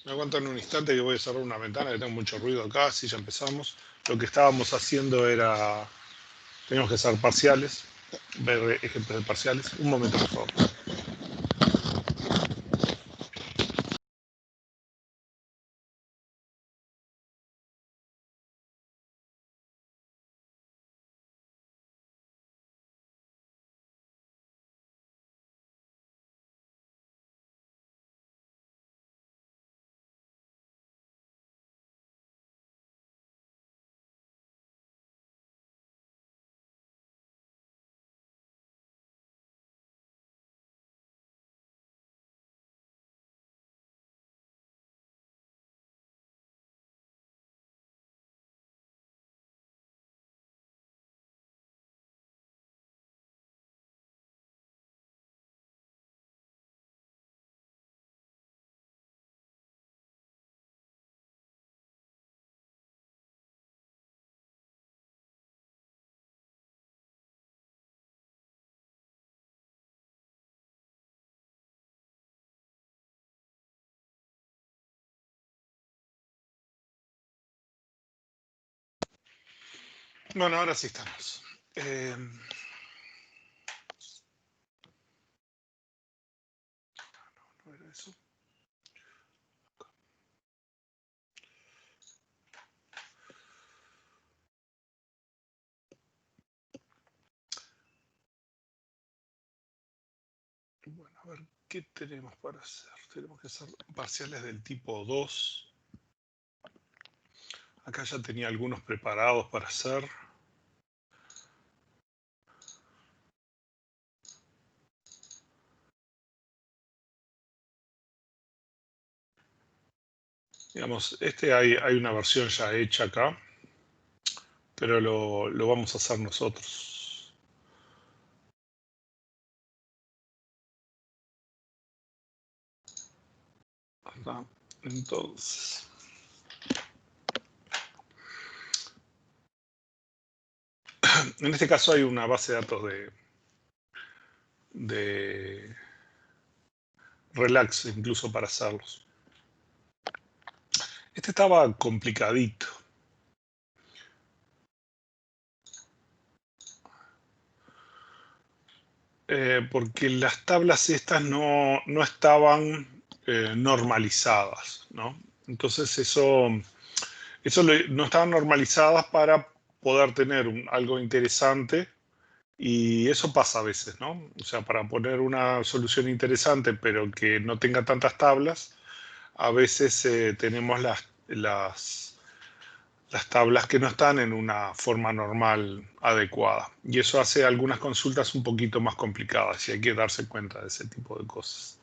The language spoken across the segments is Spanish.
Me aguantan un instante que voy a cerrar una ventana, que tengo mucho ruido acá, así ya empezamos. Lo que estábamos haciendo era, teníamos que hacer parciales, ver ejemplos de parciales. Un momento, por favor. Bueno, ahora sí estamos. No era eso. Bueno, a ver, ¿qué tenemos para hacer? Tenemos que hacer parciales del tipo 2. Acá ya tenía algunos preparados para hacer. Digamos, hay una versión ya hecha acá, pero lo vamos a hacer nosotros. Acá. Entonces, en este caso hay una base de datos de relax incluso para hacerlos. Este estaba complicadito. Porque las tablas estas no estaban normalizadas, ¿no? Entonces no estaban normalizadas para poder tener algo interesante, y eso pasa a veces, ¿no? O sea, para poner una solución interesante pero que no tenga tantas tablas, a veces tenemos las tablas que no están en una forma normal adecuada. Y eso hace algunas consultas un poquito más complicadas y hay que darse cuenta de ese tipo de cosas.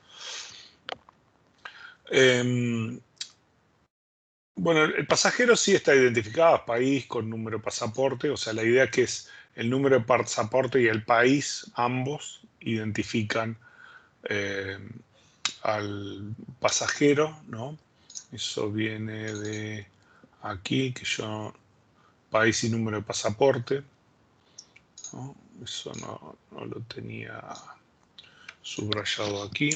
Bueno, el pasajero sí está identificado, país con número de pasaporte, o sea, la idea que es el número de pasaporte y el país, ambos identifican eh, al pasajero, ¿no? Eso viene de aquí, que yo, país y número de pasaporte, ¿no? Eso no lo tenía subrayado aquí.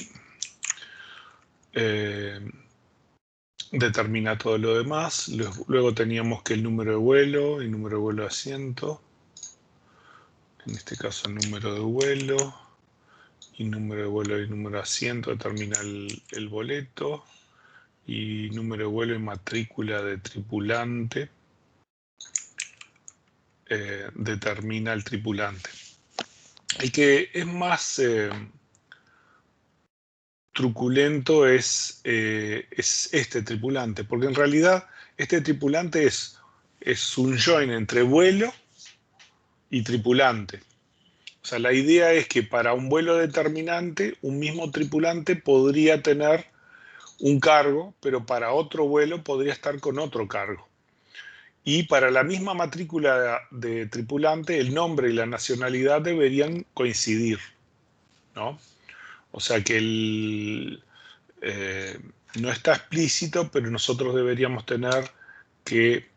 Eh, Determina todo lo demás. Luego teníamos que el número de vuelo y número de vuelo de asiento. En este caso el número de vuelo y número de vuelo y número de asiento determina el boleto. Y número de vuelo y matrícula de tripulante determina el tripulante. El que es más truculento es este tripulante, porque en realidad este tripulante es un join entre vuelo y tripulante. O sea, la idea es que para un vuelo determinante, un mismo tripulante podría tener un cargo, pero para otro vuelo podría estar con otro cargo. Y para la misma matrícula de tripulante, el nombre y la nacionalidad deberían coincidir, ¿no? O sea que no está explícito, pero nosotros deberíamos tener que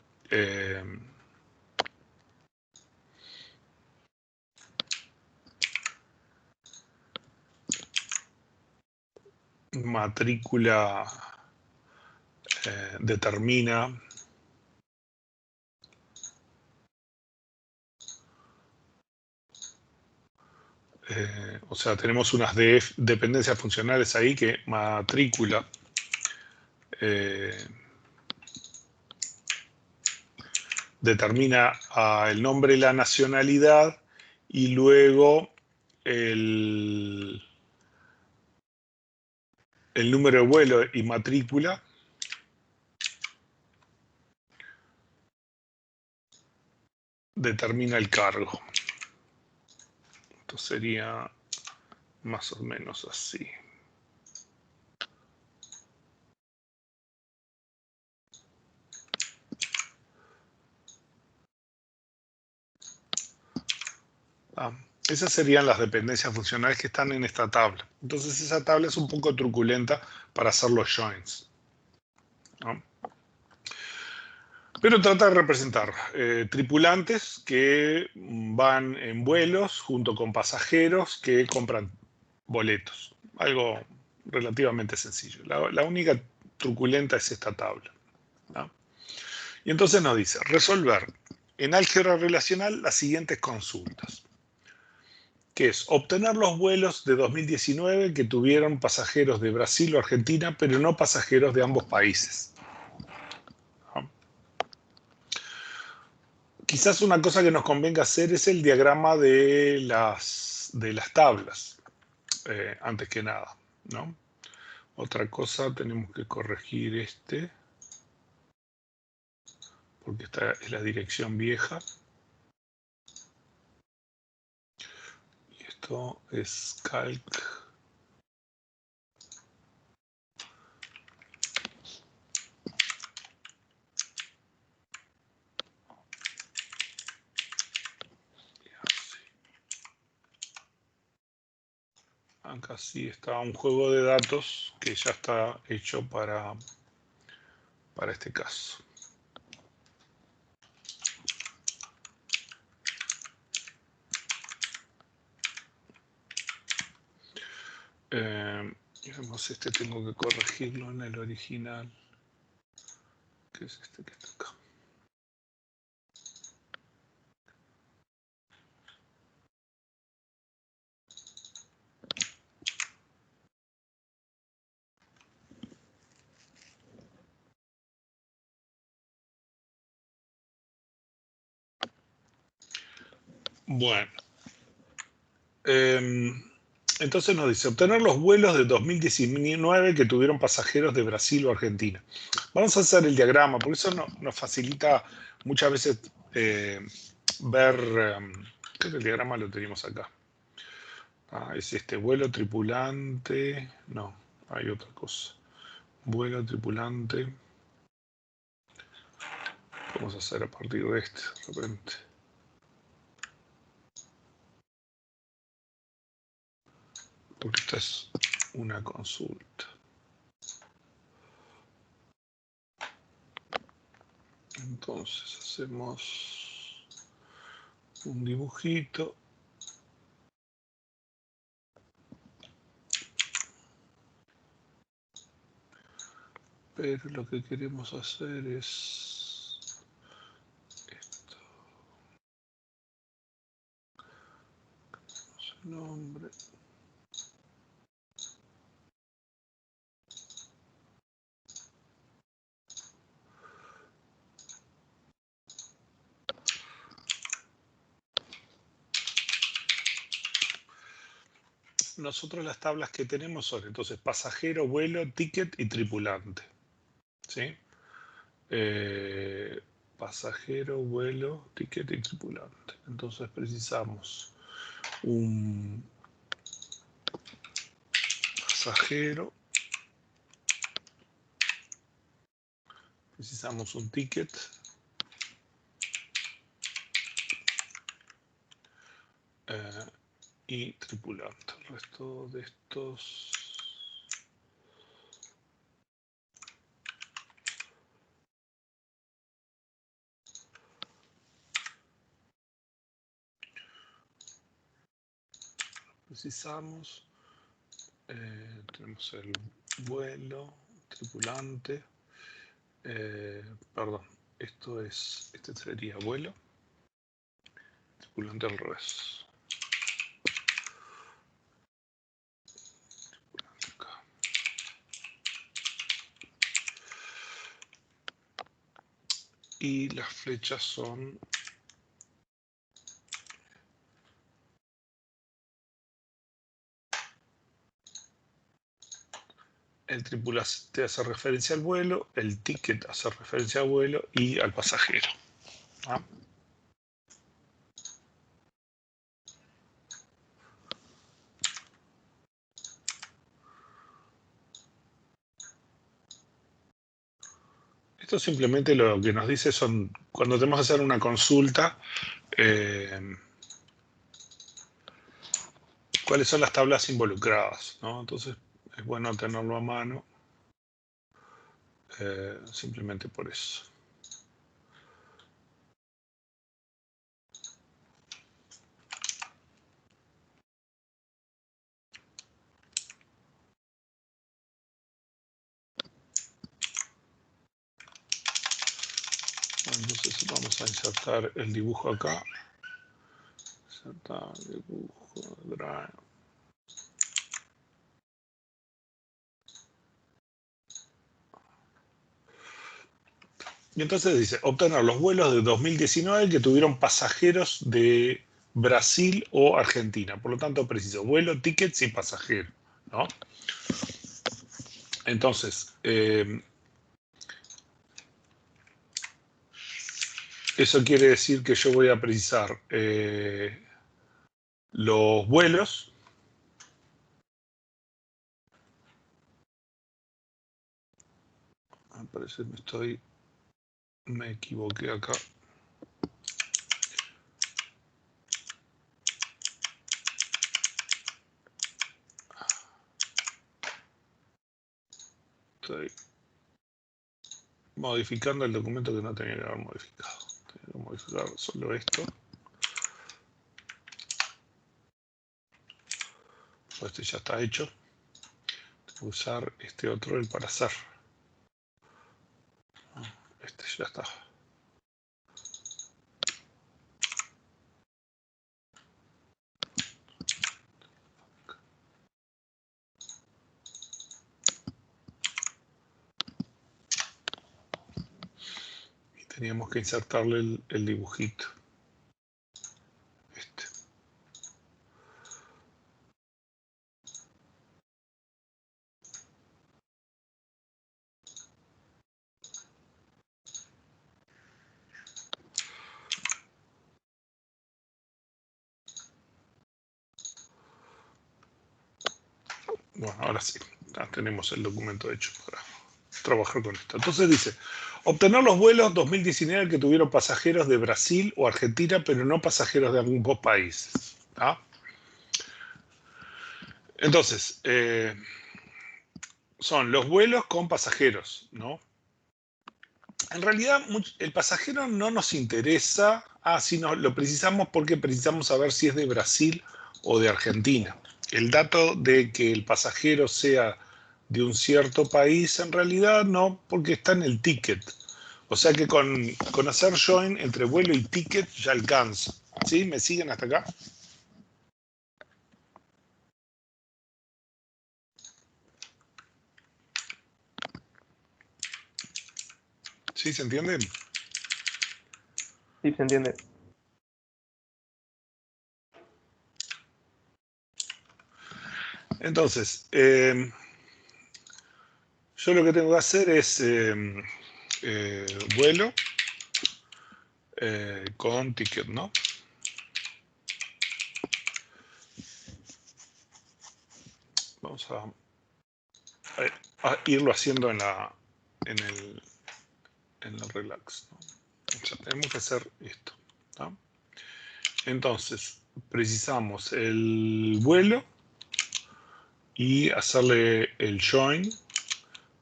matrícula determina o sea, tenemos unas dependencias funcionales ahí que matrícula determina el nombre y la nacionalidad y luego el número de vuelo y matrícula determina el cargo. Esto sería más o menos así. Esas serían las dependencias funcionales que están en esta tabla. Entonces esa tabla es un poco truculenta para hacer los joins, ¿no? Pero trata de representar tripulantes que van en vuelos junto con pasajeros que compran boletos. Algo relativamente sencillo. La única truculenta es esta tabla, ¿no? Y entonces nos dice, resolver en álgebra relacional las siguientes consultas, que es obtener los vuelos de 2019 que tuvieron pasajeros de Brasil o Argentina, pero no pasajeros de ambos países. ¿No? Quizás una cosa que nos convenga hacer es el diagrama de las tablas, antes que nada, ¿no? Otra cosa, tenemos que corregir este, porque esta es la dirección vieja. Y esto es calc. Acá sí está un juego de datos que ya está hecho para este caso. Digamos, este tengo que corregirlo en el original, que es este que está acá. Bueno, entonces nos dice, obtener los vuelos de 2019 que tuvieron pasajeros de Brasil o Argentina. Vamos a hacer el diagrama, porque eso nos facilita muchas veces ver, creo que el diagrama lo tenemos acá. Es este vuelo tripulante, no, hay otra cosa. Vuelo tripulante. Vamos a hacer a partir de este, de repente. Porque esta es una consulta. Entonces hacemos un dibujito. Pero lo que queremos hacer es esto. Su nombre. Nosotros las tablas que tenemos son entonces pasajero, vuelo, ticket y tripulante. ¿Sí? Pasajero, vuelo, ticket y tripulante. Entonces precisamos un pasajero, precisamos un ticket, y tripulante. El resto de estos precisamos. Tenemos el vuelo, tripulante, Perdón, este sería vuelo, tripulante al revés. Tripulante acá. Y las flechas son el tripulante hace referencia al vuelo, el ticket hace referencia al vuelo y al pasajero. ¿Ah? Esto simplemente lo que nos dice son, cuando tenemos que hacer una consulta, cuáles son las tablas involucradas, ¿no? Entonces es bueno tenerlo a mano, simplemente por eso. Entonces vamos a insertar el dibujo acá. Insertar dibujo, drive. Y entonces dice, obtener los vuelos de 2019 que tuvieron pasajeros de Brasil o Argentina. Por lo tanto, preciso, vuelo, tickets y pasajero, ¿no? Entonces, eso quiere decir que yo voy a precisar los vuelos. Me parece que me equivoqué acá. Estoy modificando el documento que no tenía que haber modificado. Tengo que modificar solo esto. Este ya está hecho. Tengo que usar este otro, el para hacer. Este ya está. Y teníamos que insertarle el dibujito. Este. Bueno, ahora sí. Ya tenemos el documento hecho para trabajar con esto. Entonces dice, obtener los vuelos 2019 que tuvieron pasajeros de Brasil o Argentina, pero no pasajeros de algunos países. ¿Ah? Entonces, son los vuelos con pasajeros, ¿no? En realidad, el pasajero no nos interesa, sino lo precisamos porque precisamos saber si es de Brasil o de Argentina. El dato de que el pasajero sea de un cierto país, en realidad no, porque está en el ticket. O sea que con hacer join entre vuelo y ticket ya alcanza. ¿Sí? ¿Me siguen hasta acá? ¿Sí? ¿Se entienden? Sí, se entiende. Entonces, yo lo que tengo que hacer es vuelo con ticket, ¿no? Vamos a irlo haciendo en el relax, ¿no? O sea, tenemos que hacer esto, ¿no? Entonces, precisamos el vuelo y hacerle el join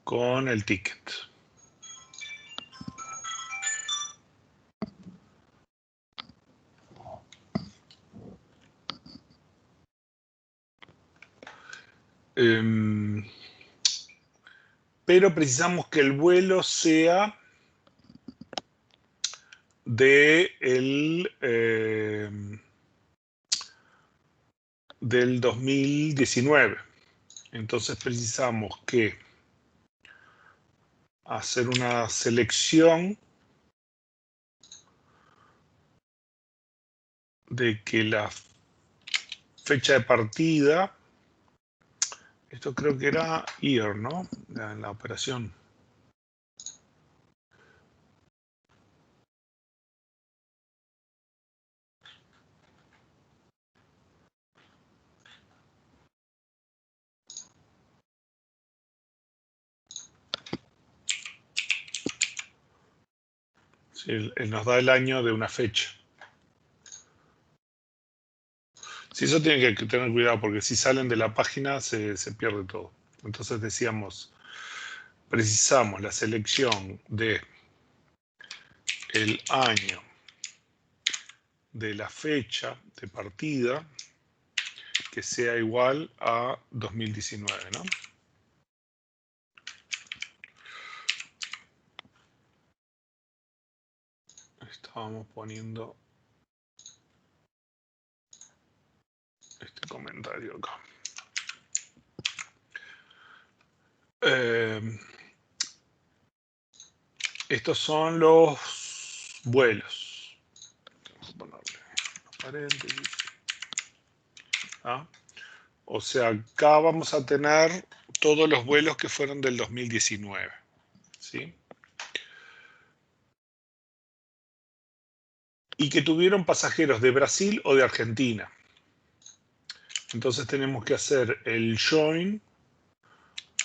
con el ticket. pero precisamos que el vuelo sea del 2019. Entonces precisamos que hacer una selección de que la fecha de partida, esto creo que era year, ¿no? La operación. Sí, él nos da el año de una fecha. Sí, eso tiene que tener cuidado porque si salen de la página se pierde todo. Entonces decíamos, precisamos la selección de el año de la fecha de partida que sea igual a 2019, ¿no? Estábamos poniendo este comentario acá. Estos son los vuelos. Vamos a ponerle los paréntesis. ¿Ah? O sea, acá vamos a tener todos los vuelos que fueron del 2019. ¿Sí? Y que tuvieron pasajeros de Brasil o de Argentina. Entonces tenemos que hacer el join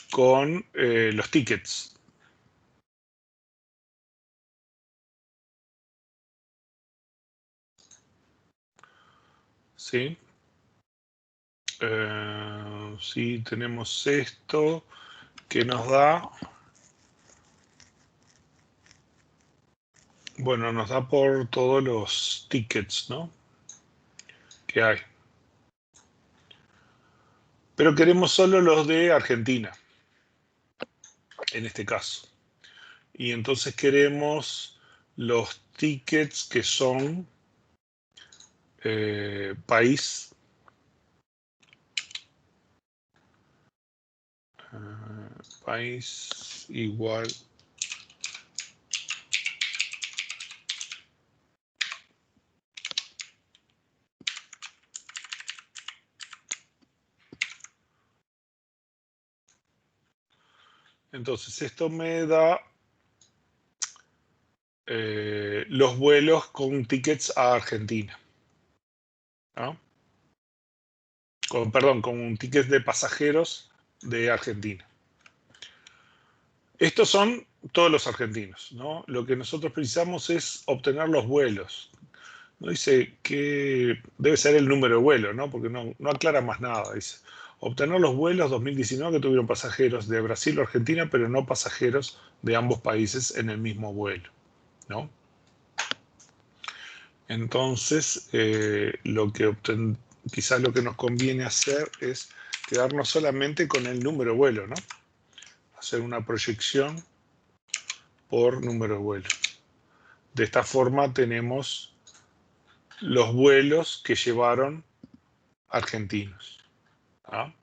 con los tickets. ¿Sí? Sí, tenemos esto que nos da, bueno, nos da por todos los tickets, ¿no? Que hay. Pero queremos solo los de Argentina, en este caso. Y entonces queremos los tickets que son país. País igual. Entonces esto me da los vuelos con tickets a Argentina. ¿No? Perdón, con tickets de pasajeros de Argentina. Estos son todos los argentinos, ¿no? Lo que nosotros precisamos es obtener los vuelos. No dice que debe ser el número de vuelo, ¿no? Porque no aclara más nada. Dice, obtener los vuelos 2019 que tuvieron pasajeros de Brasil o Argentina, pero no pasajeros de ambos países en el mismo vuelo, ¿no? Entonces, quizás lo que nos conviene hacer es quedarnos solamente con el número de vuelo, ¿no? Hacer una proyección por número de vuelo. De esta forma tenemos los vuelos que llevaron argentinos. ¿Ah?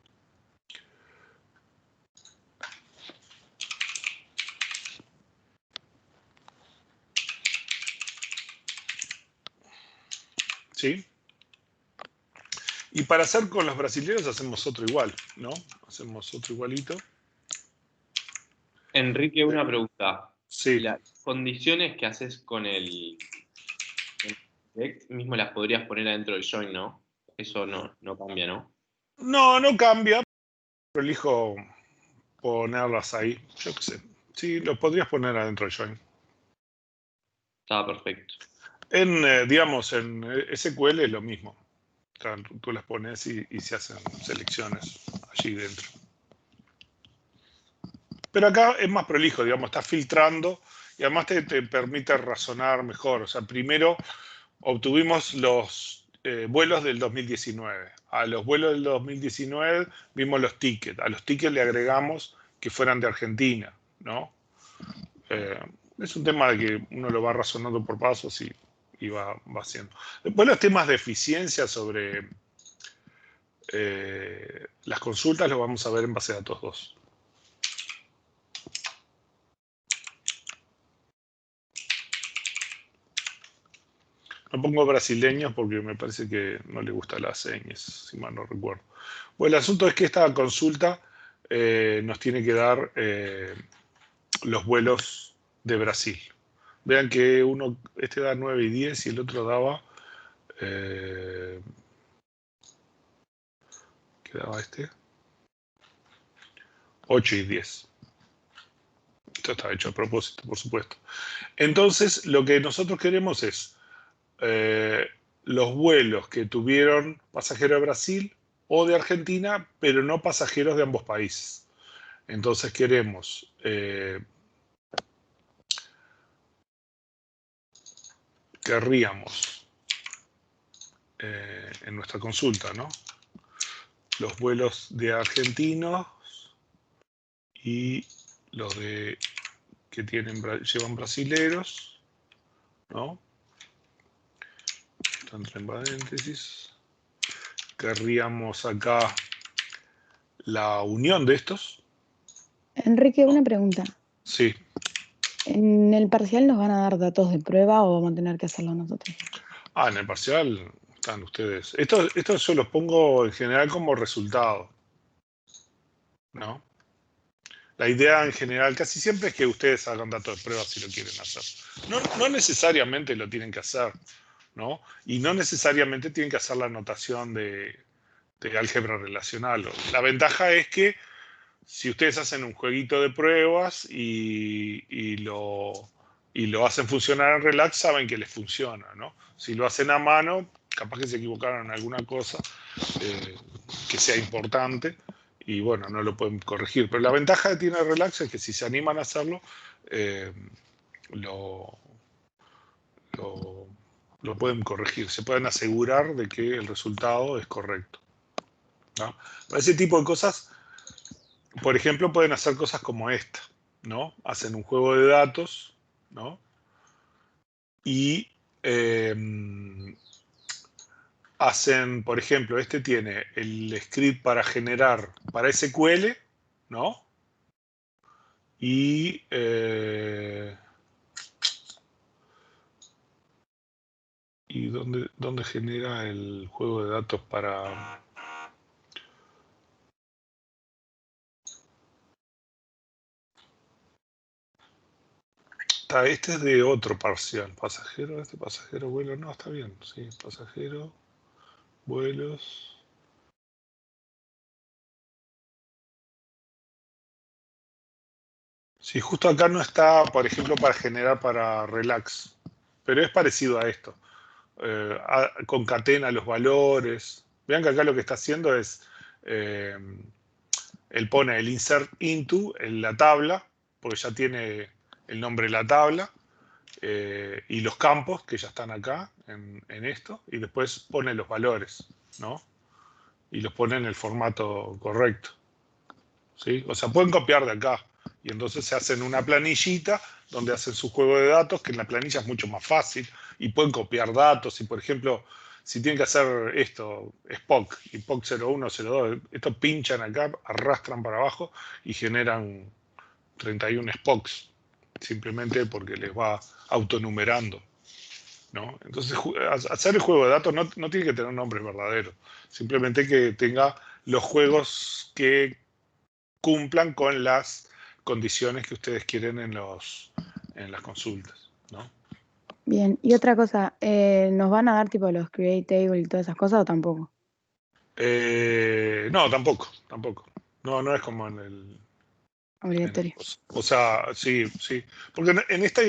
¿Sí? Y para hacer con los brasileños hacemos otro igual, ¿no? Hacemos otro igualito. Enrique, una pregunta. Sí. Las condiciones que haces con el select mismo las podrías poner adentro del join, ¿no? Eso no cambia, ¿no? No cambia, pero elijo ponerlas ahí. Yo qué sé. Sí, lo podrías poner adentro del join. Estaba perfecto. Digamos, en SQL es lo mismo. O sea, tú las pones y se hacen selecciones allí dentro. Pero acá es más prolijo, digamos, está filtrando y además te permite razonar mejor. O sea, primero obtuvimos los vuelos del 2019. A los vuelos del 2019 vimos los tickets. A los tickets le agregamos que fueran de Argentina, ¿no? Es un tema de que uno lo va razonando por pasos y va haciendo. Después los temas de eficiencia sobre las consultas los vamos a ver en base de datos 2. No pongo brasileños porque me parece que no le gusta las señas, si mal no recuerdo. Bueno, el asunto es que esta consulta nos tiene que dar los vuelos de Brasil. Vean que este da 9 y 10 y el otro daba... ¿qué daba este? 8 y 10. Esto está hecho a propósito, por supuesto. Entonces, lo que nosotros queremos es los vuelos que tuvieron pasajeros de Brasil o de Argentina, pero no pasajeros de ambos países. Entonces queremos querríamos en nuestra consulta, ¿no? Los vuelos de argentinos y los de que llevan brasileros, ¿no? Esto entra en paréntesis. Querríamos acá la unión de estos. Enrique, una pregunta. Sí. ¿En el parcial nos van a dar datos de prueba o vamos a tener que hacerlo nosotros? En el parcial están ustedes. Esto yo los pongo en general como resultado, ¿no? La idea en general casi siempre es que ustedes hagan datos de prueba si lo quieren hacer. No necesariamente lo tienen que hacer, ¿no? Y no necesariamente tienen que hacer la notación de álgebra relacional. La ventaja es que si ustedes hacen un jueguito de pruebas y lo hacen funcionar en Relax, saben que les funciona, ¿no? Si lo hacen a mano, capaz que se equivocaron en alguna cosa que sea importante y bueno, no lo pueden corregir. Pero la ventaja que tiene Relax es que si se animan a hacerlo, lo pueden corregir, se pueden asegurar de que el resultado es correcto, ¿no? Para ese tipo de cosas, por ejemplo, pueden hacer cosas como esta, ¿no? Hacen un juego de datos, ¿no? Y hacen, por ejemplo, este tiene el script para generar, para SQL, ¿no? Y dónde genera el juego de datos para... Este es de otro parcial. Pasajero, pasajero, vuelo. No, está bien. Sí, pasajero, vuelos. Sí, justo acá no está, por ejemplo, para generar para relax. Pero es parecido a esto. Concatena los valores. Vean que acá lo que está haciendo es... él pone el insert into en la tabla, porque ya tiene el nombre de la tabla. Y los campos que ya están acá en esto, y después pone los valores, ¿no? Y los pone en el formato correcto, ¿sí? O sea, pueden copiar de acá, y entonces se hacen una planillita donde hacen su juego de datos, que en la planilla es mucho más fácil, y pueden copiar datos, y por ejemplo, si tienen que hacer esto, Spock, y POC 0102, esto pinchan acá, arrastran para abajo, y generan 31 Spocks, simplemente porque les va autonumerando, ¿no? Entonces, hacer el juego de datos no tiene que tener nombres verdaderos, simplemente que tenga los juegos que cumplan con las condiciones que ustedes quieren en las consultas, ¿no? Bien, y otra cosa, ¿nos van a dar tipo los create table y todas esas cosas o tampoco? No, tampoco. No es como en el... Obligatorio. O sea, sí. Porque en esta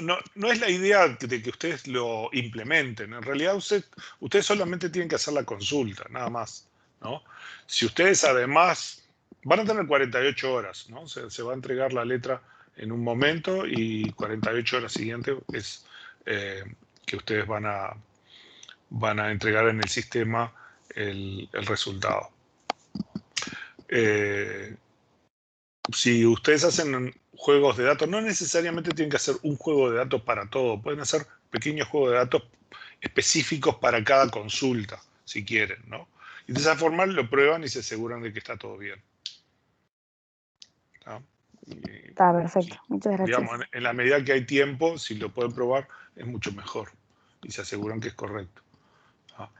no es la idea de que ustedes lo implementen. En realidad ustedes solamente tienen que hacer la consulta, nada más, ¿no? Si ustedes además van a tener 48 horas, ¿no? Se va a entregar la letra en un momento y 48 horas siguientes es que ustedes van a entregar en el sistema el resultado. si ustedes hacen juegos de datos, no necesariamente tienen que hacer un juego de datos para todo. Pueden hacer pequeños juegos de datos específicos para cada consulta, si quieren, ¿no? Y de esa forma lo prueban y se aseguran de que está todo bien. ¿No? Está perfecto, muchas gracias. Digamos, en la medida que hay tiempo, si lo pueden probar, es mucho mejor. Y se aseguran que es correcto. ¿No?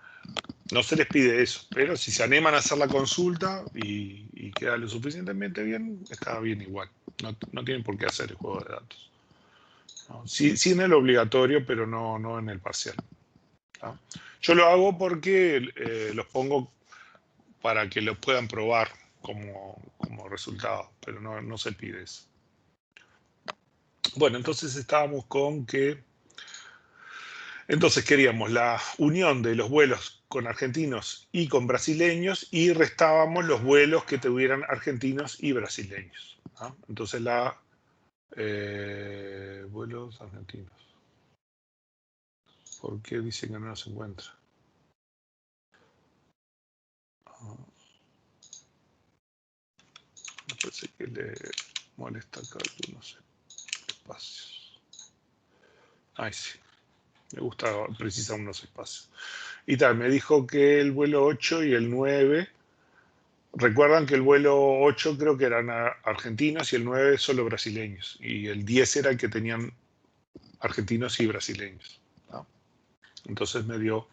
No se les pide eso, pero si se animan a hacer la consulta y queda lo suficientemente bien, está bien igual. No tienen por qué hacer el juego de datos. ¿No? Sí en el obligatorio, pero no en el parcial. ¿No? Yo lo hago porque los pongo para que lo puedan probar como resultado, pero no se pide eso. Bueno, entonces estábamos con que... Entonces queríamos la unión de los vuelos con argentinos y con brasileños y restábamos los vuelos que tuvieran argentinos y brasileños. ¿No? Entonces vuelos argentinos. ¿Por qué dicen que no se encuentra? Me parece que le molesta acá algunos espacios. Ay, sí. Me gusta precisar unos espacios. Y tal, me dijo que el vuelo 8 y el 9, recuerdan que el vuelo 8 creo que eran argentinos y el 9 solo brasileños. Y el 10 era el que tenían argentinos y brasileños. ¿No? Entonces me dio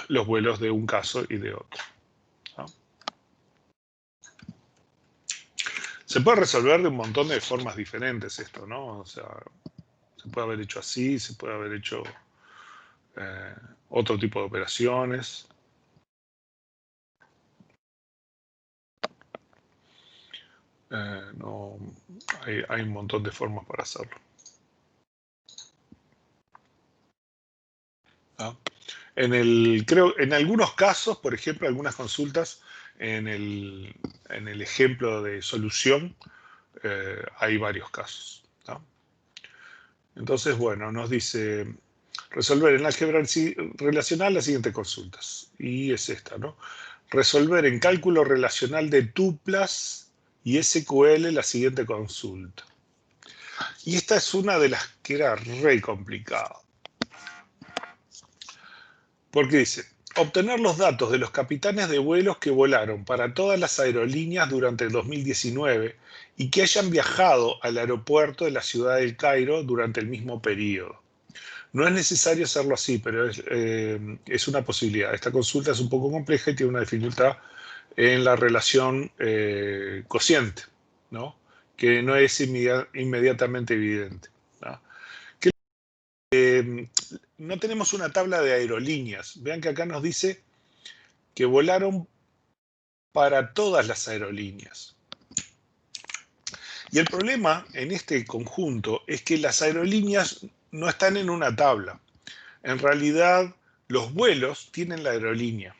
los vuelos de un caso y de otro. ¿No? Se puede resolver de un montón de formas diferentes esto, ¿no? O sea, se puede haber hecho así, se puede haber hecho otro tipo de operaciones. No, hay un montón de formas para hacerlo. ¿No? En algunos casos, por ejemplo, algunas consultas, en el ejemplo de solución, hay varios casos. ¿No? Entonces, bueno, nos dice resolver en álgebra relacional las siguientes consultas. Y es esta, ¿no? Resolver en cálculo relacional de tuplas y SQL la siguiente consulta. Y esta es una de las que era re complicada. Porque dice, obtener los datos de los capitanes de vuelos que volaron para todas las aerolíneas durante el 2019 y que hayan viajado al aeropuerto de la ciudad del Cairo durante el mismo periodo. No es necesario hacerlo así, pero es una posibilidad. Esta consulta es un poco compleja y tiene una dificultad en la relación cociente, ¿no? Que no es inmediatamente evidente. ¿No? No tenemos una tabla de aerolíneas. Vean que acá nos dice que volaron para todas las aerolíneas. Y el problema en este conjunto es que las aerolíneas no están en una tabla. En realidad, los vuelos tienen la aerolínea.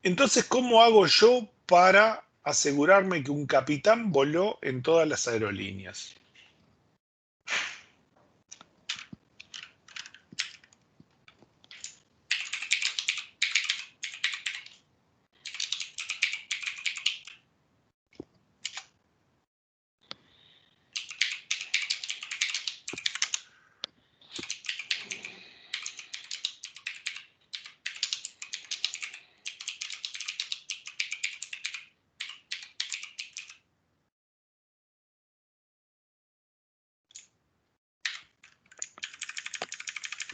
Entonces, ¿cómo hago yo para asegurarme que un capitán voló en todas las aerolíneas?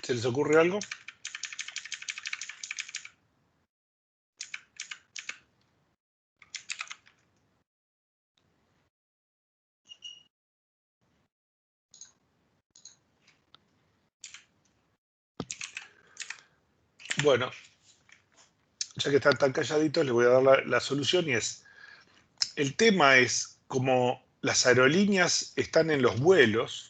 ¿Se les ocurre algo? Bueno, ya que están tan calladitos, les voy a dar la solución y es, el tema es, como las aerolíneas están en los vuelos,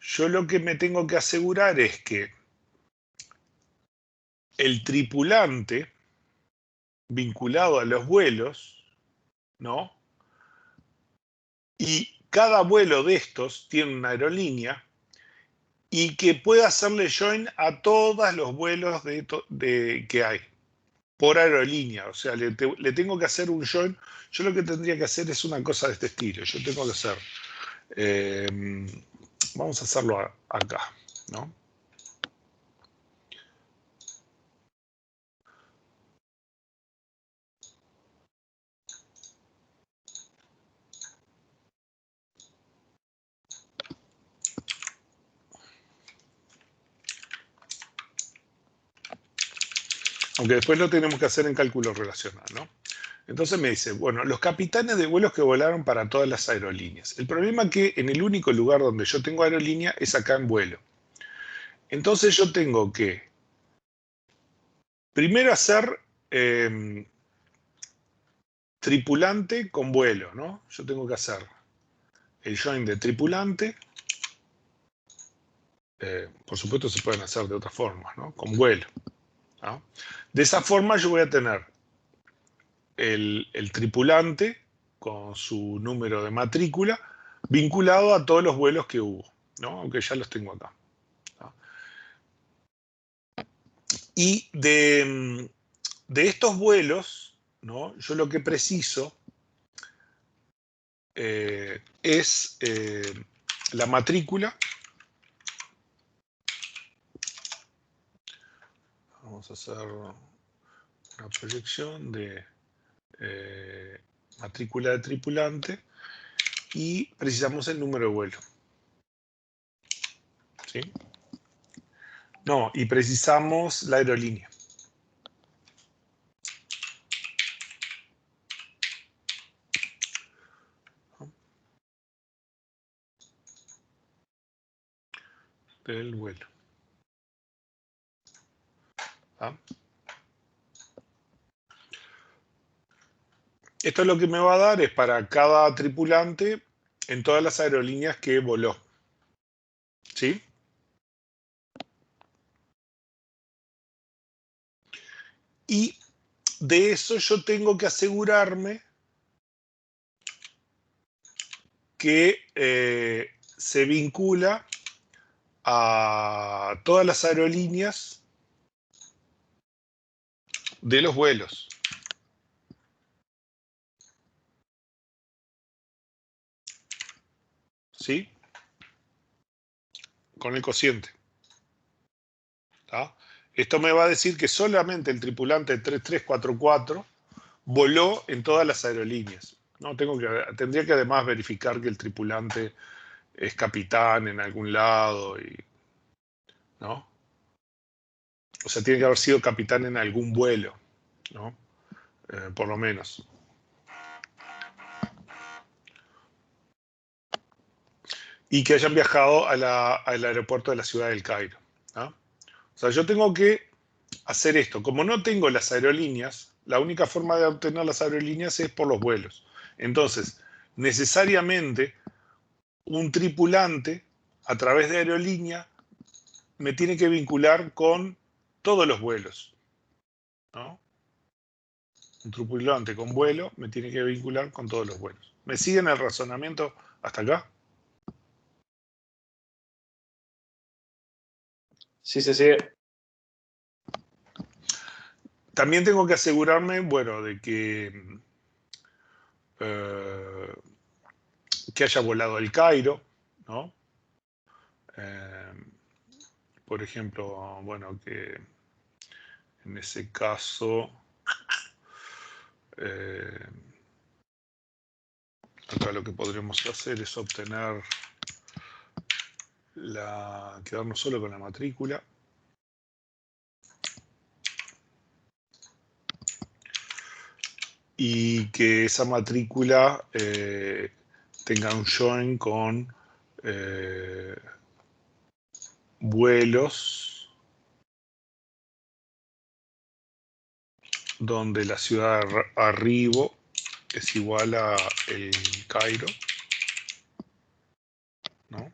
yo lo que me tengo que asegurar es que el tripulante vinculado a los vuelos, ¿no? Y cada vuelo de estos tiene una aerolínea y que pueda hacerle join a todos los vuelos que hay. por aerolínea. O sea, le tengo que hacer un join. Yo lo que tendría que hacer es una cosa de este estilo. Yo tengo que hacer... vamos a hacerlo acá, ¿no? Aunque después lo tenemos que hacer en cálculo relacional, ¿no? Entonces me dice, bueno, los capitanes de vuelos que volaron para todas las aerolíneas. El problema es que en el único lugar donde yo tengo aerolínea es acá en vuelo. Entonces yo tengo que primero hacer tripulante con vuelo, ¿no? Yo tengo que hacer el join de tripulante. Por supuesto se pueden hacer de otras formas, ¿no? Con vuelo, ¿no? De esa forma yo voy a tener el tripulante con su número de matrícula vinculado a todos los vuelos que hubo, ¿no? Aunque ya los tengo acá, ¿no? Y de estos vuelos, ¿no? Yo lo que preciso es la matrícula. Vamos a hacer una proyección de matrícula de tripulante y precisamos el número de vuelo. ¿Sí? No, y precisamos la aerolínea. Del vuelo. ¿Ah? Esto es lo que me va a dar es para cada tripulante en todas las aerolíneas que voló. ¿Sí? Y de eso yo tengo que asegurarme que se vincula a todas las aerolíneas de los vuelos. ¿Sí? Con el cociente. ¿Tá? Esto me va a decir que solamente el tripulante 3344 voló en todas las aerolíneas. No, tendría que además verificar que el tripulante es capitán en algún lado, ¿no? O sea, tiene que haber sido capitán en algún vuelo, ¿no? Por lo menos. Y que hayan viajado al aeropuerto de la ciudad del Cairo, ¿no? O sea, yo tengo que hacer esto. Como no tengo las aerolíneas, la única forma de obtener las aerolíneas es por los vuelos. Entonces, necesariamente, un tripulante, a través de aerolínea, me tiene que vincular con todos los vuelos, ¿no? Un tripulante con vuelo me tiene que vincular con todos los vuelos. ¿Me siguen el razonamiento hasta acá? Sí, se sigue. También tengo que asegurarme, bueno, de eh, que haya volado el Cairo, ¿no? Por ejemplo, bueno, que en ese caso, acá lo que podremos hacer es obtener quedarnos solo con la matrícula. Y que esa matrícula tenga un join con vuelos donde la ciudad de arribo es igual a el Cairo, ¿no?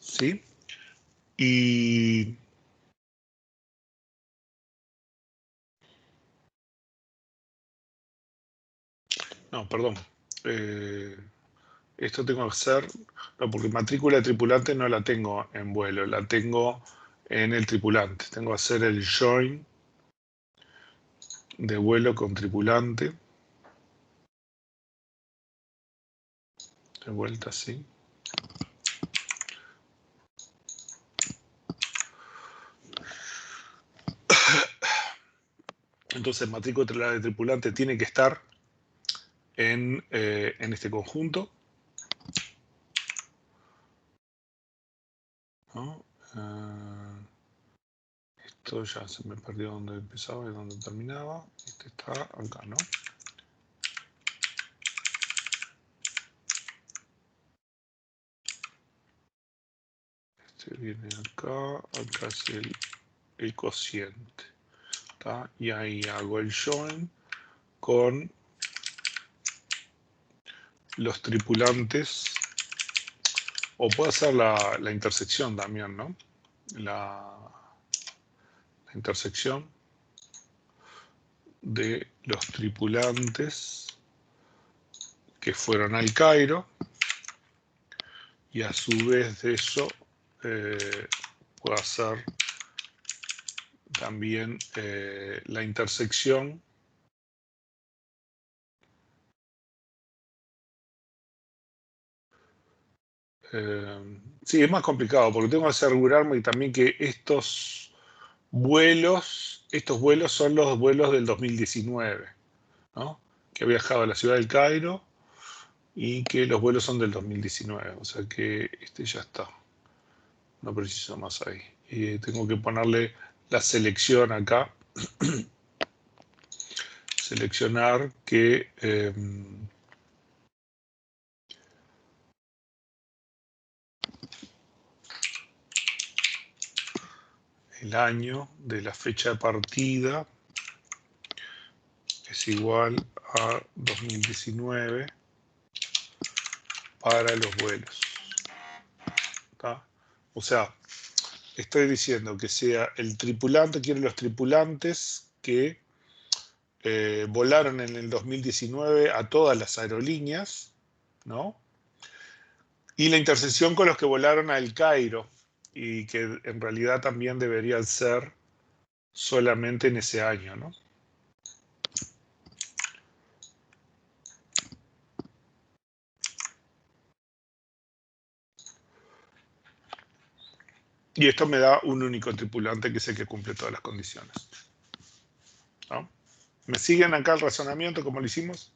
¿Sí? Y No, perdón. Esto tengo que hacer, no, porque matrícula de tripulante no la tengo en vuelo, la tengo en el tripulante. Tengo que hacer el join de vuelo con tripulante. De vuelta, sí. Entonces, matrícula de tripulante tiene que estar en este conjunto, ¿no? Esto ya se me perdió donde empezaba y donde terminaba. Este está acá, ¿no? Este viene acá, acá es el cociente. ¿Tá? Y ahí hago el join con los tripulantes, o puedo hacer la intersección también, ¿no? La intersección de los tripulantes que fueron al Cairo, y a su vez de eso puedo hacer también la intersección sí, es más complicado porque tengo que asegurarme también que estos vuelos son los vuelos del 2019, ¿no? Que he viajado a la ciudad del Cairo y que los vuelos son del 2019, o sea que este ya está, no preciso más ahí. Y tengo que ponerle la selección acá, seleccionar que el año de la fecha de partida es igual a 2019 para los vuelos. ¿Tá? O sea, estoy diciendo que sea el tripulante, quiero los tripulantes que volaron en el 2019 a todas las aerolíneas, ¿no? Y la intersección con los que volaron a El Cairo, y que en realidad también deberían ser solamente en ese año, ¿no? Y esto me da un único tripulante que es el que cumple todas las condiciones, ¿no? ¿Me siguen acá el razonamiento como lo hicimos?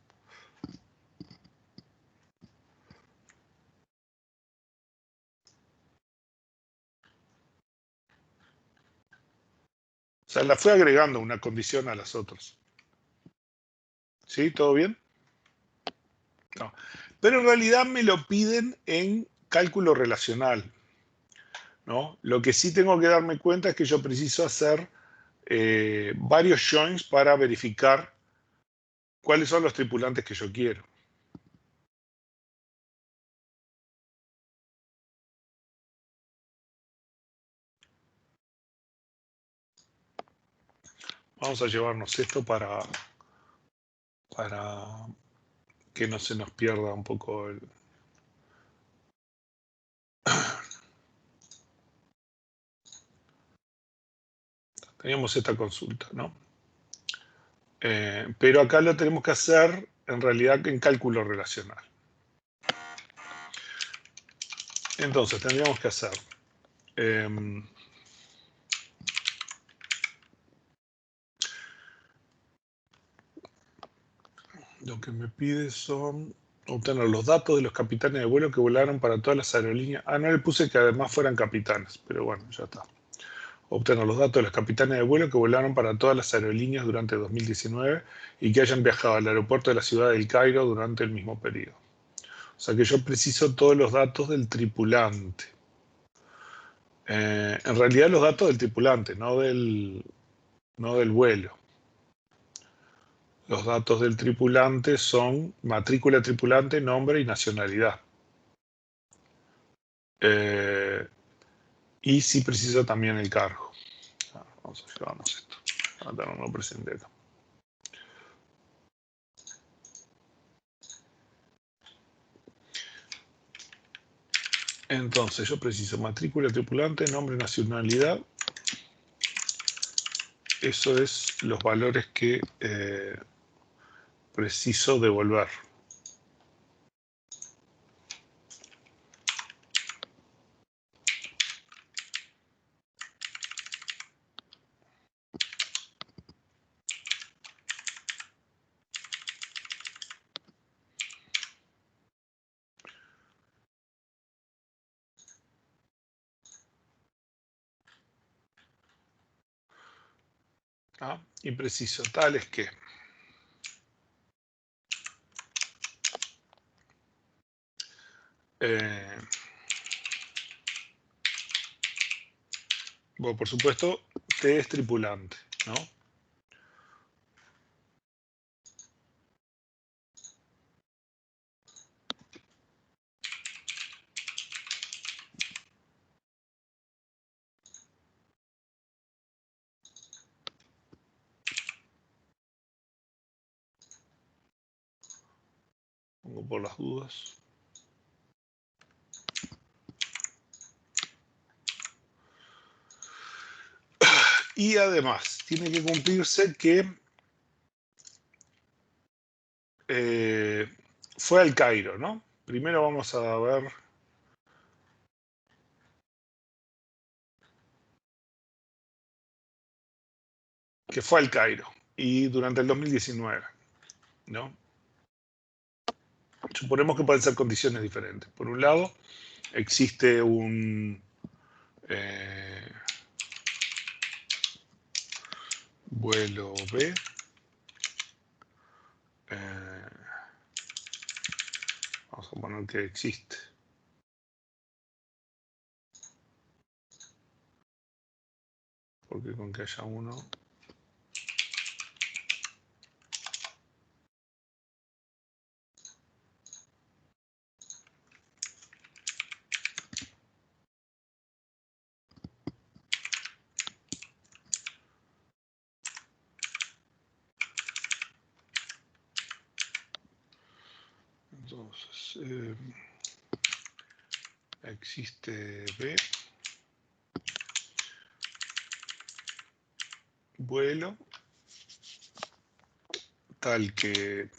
O sea, la fui agregando una condición a las otras. ¿Sí? ¿Todo bien? No. Pero en realidad me lo piden en cálculo relacional, ¿no? Lo que sí tengo que darme cuenta es que yo preciso hacer varios joins para verificar cuáles son los tripulantes que yo quiero. Vamos a llevarnos esto para que no se nos pierda un poco el... Teníamos esta consulta, ¿no? Pero acá lo tenemos que hacer en realidad en cálculo relacional. Entonces tendríamos que hacer lo que me pide son obtener los datos de los capitanes de vuelo que volaron para todas las aerolíneas. Ah, no le puse que además fueran capitanes, pero bueno, ya está. Obtener los datos de los capitanes de vuelo que volaron para todas las aerolíneas durante 2019 y que hayan viajado al aeropuerto de la ciudad del Cairo durante el mismo periodo. O sea que yo preciso todos los datos del tripulante. En realidad los datos del tripulante, no del vuelo. Los datos del tripulante son matrícula tripulante, nombre y nacionalidad. Y sí preciso también el cargo. Vamos a llevarnos esto. Vamos a tenerlo presente acá. Entonces yo preciso matrícula, tripulante, nombre, nacionalidad. Eso es los valores que preciso devolver. Y preciso tales que bueno, por supuesto, T es tripulante, ¿no? Pongo por las dudas. Y además, tiene que cumplirse que fue al Cairo, ¿no? Primero vamos a ver que fue al Cairo y durante el 2019, ¿no? Suponemos que pueden ser condiciones diferentes. Por un lado, existe un vuelo B, vamos a poner que existe. Porque con que haya uno... Entonces, existe B, vuelo, tal que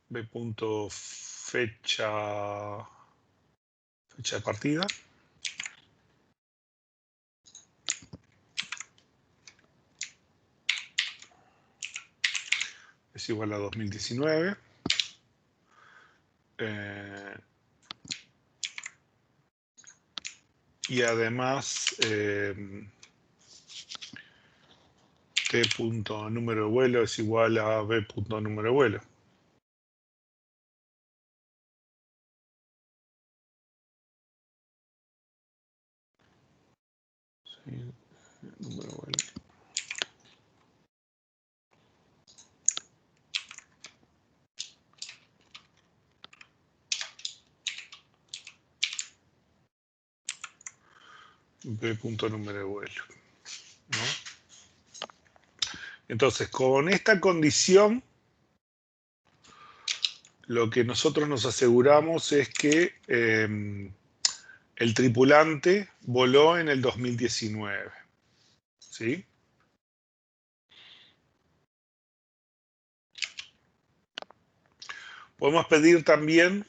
B punto fecha de partida. Es igual a 2019. Y además T punto número de vuelo es igual a B punto número de vuelo. Sí, número de vuelo. B punto número de vuelo, ¿no? Entonces, con esta condición, lo que nosotros nos aseguramos es que el tripulante voló en el 2019, ¿sí? Podemos pedir también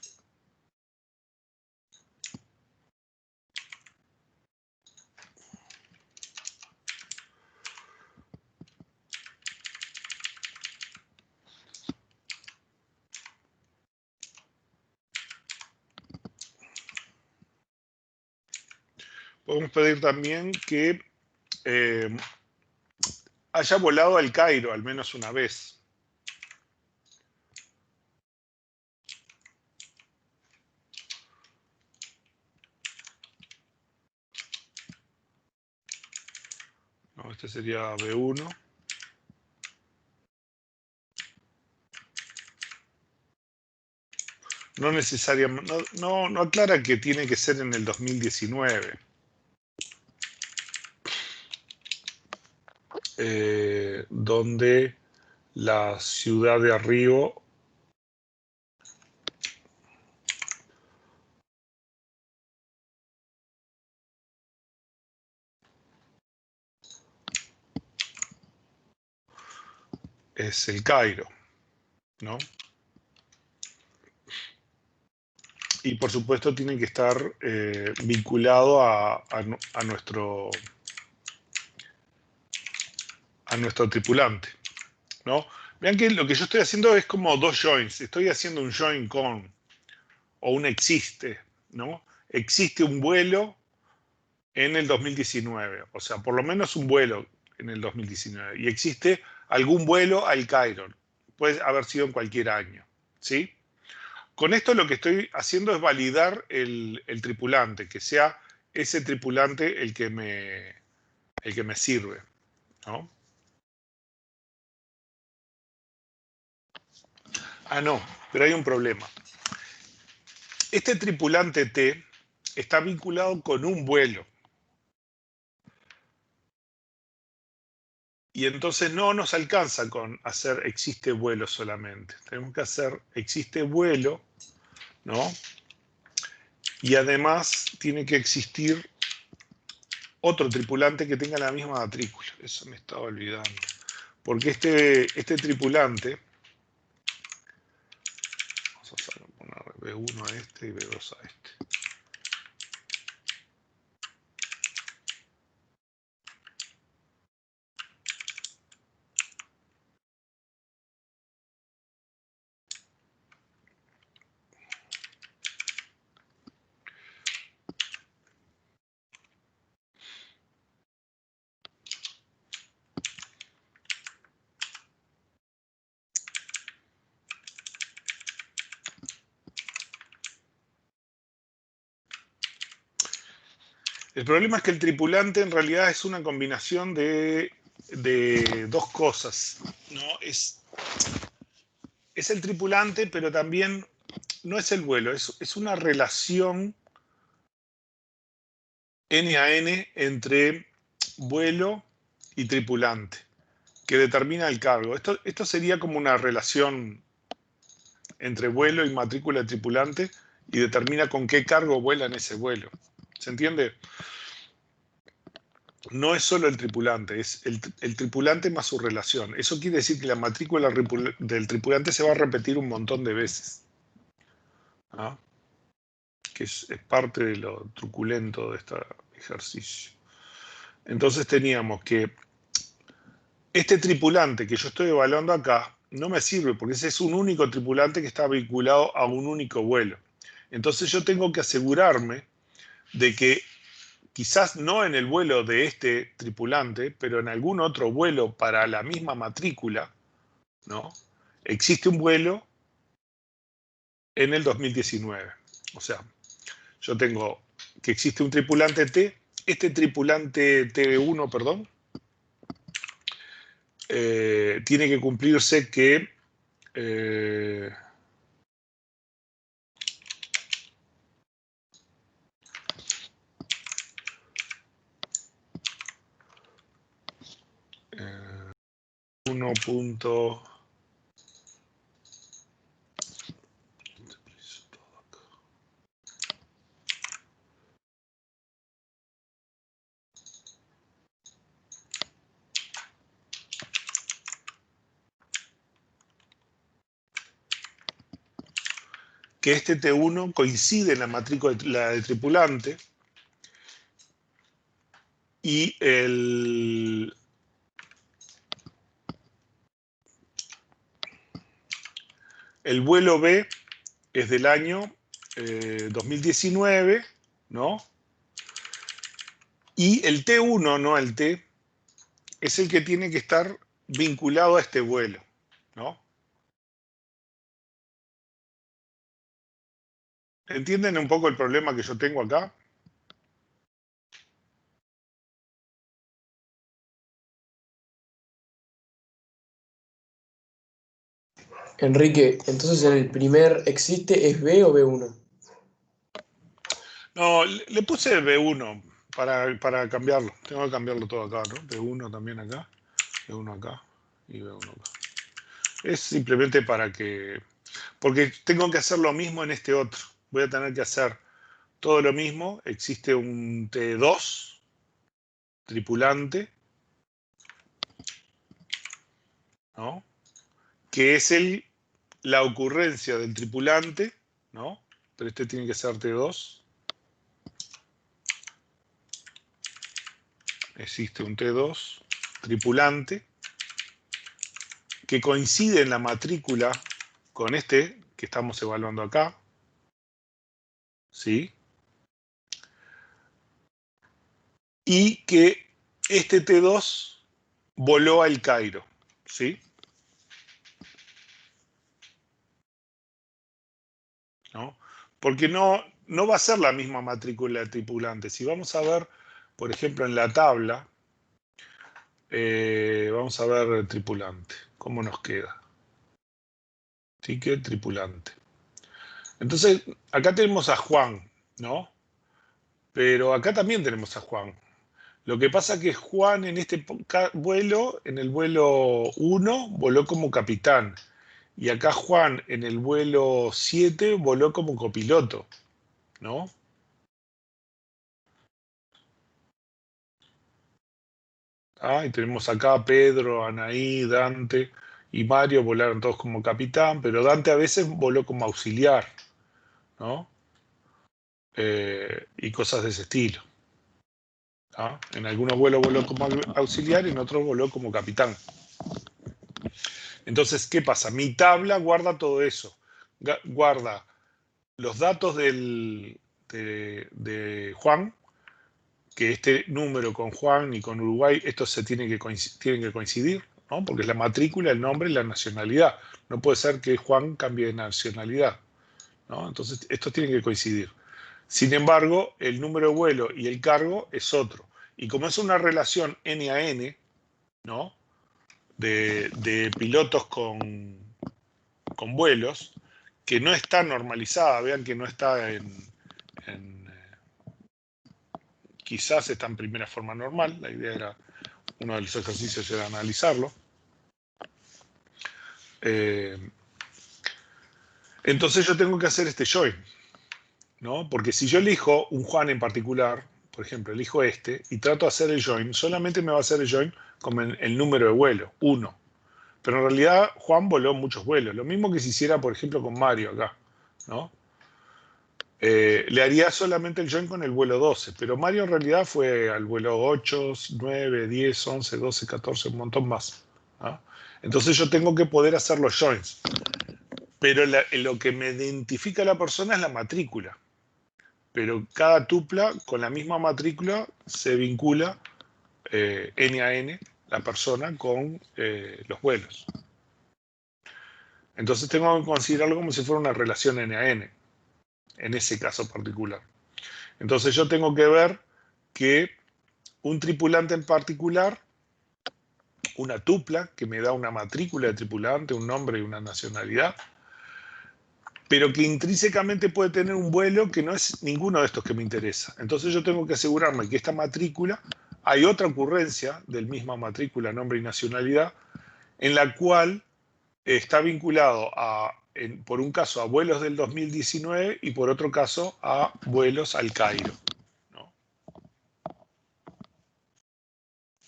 que haya volado al Cairo al menos una vez. No, este sería B1. No necesariamente, no aclara que tiene que ser en el 2019. donde la ciudad de arriba es el Cairo, ¿no? Y por supuesto tiene que estar vinculado a nuestro tripulante, ¿no? Vean que lo que yo estoy haciendo es como dos joins. Estoy haciendo un join con, o un existe, ¿no? Existe un vuelo en el 2019, o sea, por lo menos un vuelo en el 2019. Y existe algún vuelo al Cairo. Puede haber sido en cualquier año, ¿sí? Con esto lo que estoy haciendo es validar el tripulante, que sea ese tripulante el que me sirve, ¿no? Ah, no, pero hay un problema. Este tripulante T está vinculado con un vuelo. Y entonces no nos alcanza con hacer existe vuelo solamente. Tenemos que hacer existe vuelo, ¿no? Y además tiene que existir otro tripulante que tenga la misma matrícula. Eso me estaba olvidando. Porque este tripulante, vamos a poner B1 a este y B2 a este. El problema es que el tripulante en realidad es una combinación de dos cosas, ¿no? Es el tripulante, pero también no es el vuelo, es una relación N a N entre vuelo y tripulante, que determina el cargo. Esto sería como una relación entre vuelo y matrícula de tripulante y determina con qué cargo vuela en ese vuelo. ¿Se entiende? No es solo el tripulante, es el tripulante más su relación. Eso quiere decir que la matrícula del tripulante se va a repetir un montón de veces, ¿no? Que es parte de lo truculento de este ejercicio. Entonces teníamos que este tripulante que yo estoy evaluando acá no me sirve porque ese es un único tripulante que está vinculado a un único vuelo. Entonces yo tengo que asegurarme de que quizás no en el vuelo de este tripulante, pero en algún otro vuelo para la misma matrícula, ¿no? Existe un vuelo en el 2019. O sea, yo tengo que existe un tripulante T, este tripulante T1, perdón, tiene que cumplirse que uno punto que este T1 coincide en la matrícula de tripulante y el vuelo B es del año 2019, ¿no? Y el T1, no el T, es el que tiene que estar vinculado a este vuelo, ¿no? ¿Entienden un poco el problema que yo tengo acá? Enrique, entonces en el primer existe es B o B1. No, le puse B1 para cambiarlo. Tengo que cambiarlo todo acá, ¿no? B1 también acá. B1 acá y B1 acá. Es simplemente para que... Porque tengo que hacer lo mismo en este otro. Voy a tener que hacer todo lo mismo. Existe un T2 tripulante, ¿no? Que es la ocurrencia del tripulante, ¿no? Pero este tiene que ser T2. Existe un T2 tripulante que coincide en la matrícula con este que estamos evaluando acá, ¿sí? Y que este T2 voló al Cairo, ¿sí? ¿No? Porque no va a ser la misma matrícula de tripulante. Si vamos a ver, por ejemplo, en la tabla, vamos a ver tripulante, ¿cómo nos queda? Ticket tripulante. Entonces, acá tenemos a Juan, ¿no? Pero acá también tenemos a Juan. Lo que pasa es que Juan en este vuelo, en el vuelo 1, voló como capitán. Y acá Juan en el vuelo 7 voló como copiloto, ¿no? Y tenemos acá a Pedro, Anaí, Dante y Mario volaron todos como capitán, pero Dante a veces voló como auxiliar, ¿no? Y cosas de ese estilo. En algunos vuelos voló como auxiliar y en otros voló como capitán. Entonces, ¿qué pasa? Mi tabla guarda todo eso. Guarda los datos de Juan, que este número con Juan y con Uruguay, estos tienen que coincidir, ¿no? Porque es la matrícula, el nombre y la nacionalidad. No puede ser que Juan cambie de nacionalidad, ¿no? Entonces, estos tienen que coincidir. Sin embargo, el número de vuelo y el cargo es otro. Y como es una relación N a N, ¿no? De pilotos con vuelos, que no está normalizada, vean que no está quizás está en primera forma normal, la idea era, uno de los ejercicios era analizarlo. Entonces yo tengo que hacer este join, ¿no? Porque si yo elijo un Juan en particular, por ejemplo, elijo este, y trato de hacer el join, solamente me va a hacer el join con el número de vuelo, 1. Pero en realidad Juan voló muchos vuelos. Lo mismo que si hiciera, por ejemplo, con Mario acá, ¿no? Le haría solamente el join con el vuelo 12, pero Mario en realidad fue al vuelo 8, 9, 10, 11, 12, 14, un montón más, ¿no? Entonces yo tengo que poder hacer los joins. Pero lo que me identifica a la persona es la matrícula. Pero cada tupla con la misma matrícula se vincula N a N, la persona, con los vuelos. Entonces tengo que considerarlo como si fuera una relación N a N, en ese caso particular. Entonces yo tengo que ver que un tripulante en particular, una tupla que me da una matrícula de tripulante, un nombre y una nacionalidad, pero que intrínsecamente puede tener un vuelo que no es ninguno de estos que me interesa. Entonces yo tengo que asegurarme que esta matrícula, hay otra ocurrencia del misma matrícula, nombre y nacionalidad, en la cual está vinculado por un caso a vuelos del 2019 y por otro caso a vuelos al Cairo, ¿no?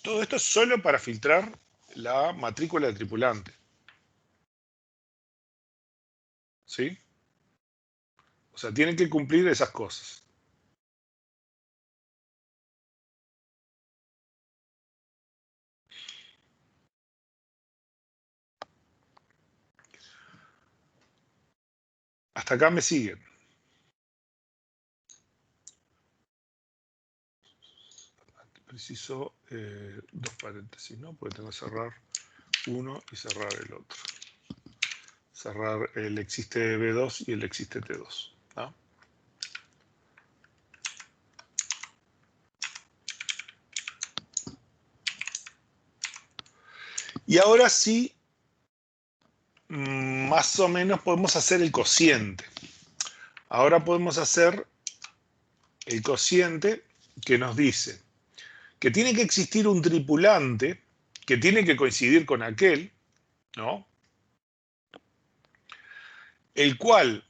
Todo esto es solo para filtrar la matrícula de tripulante, ¿sí? O sea, tienen que cumplir esas cosas. Hasta acá me siguen. Preciso dos paréntesis, ¿no? Porque tengo que cerrar uno y cerrar el otro. Cerrar el existe B2 y el existe T2, ¿no? Y ahora sí, más o menos podemos hacer el cociente. Ahora podemos hacer el cociente que nos dice que tiene que existir un tripulante que tiene que coincidir con aquel, ¿no? El cual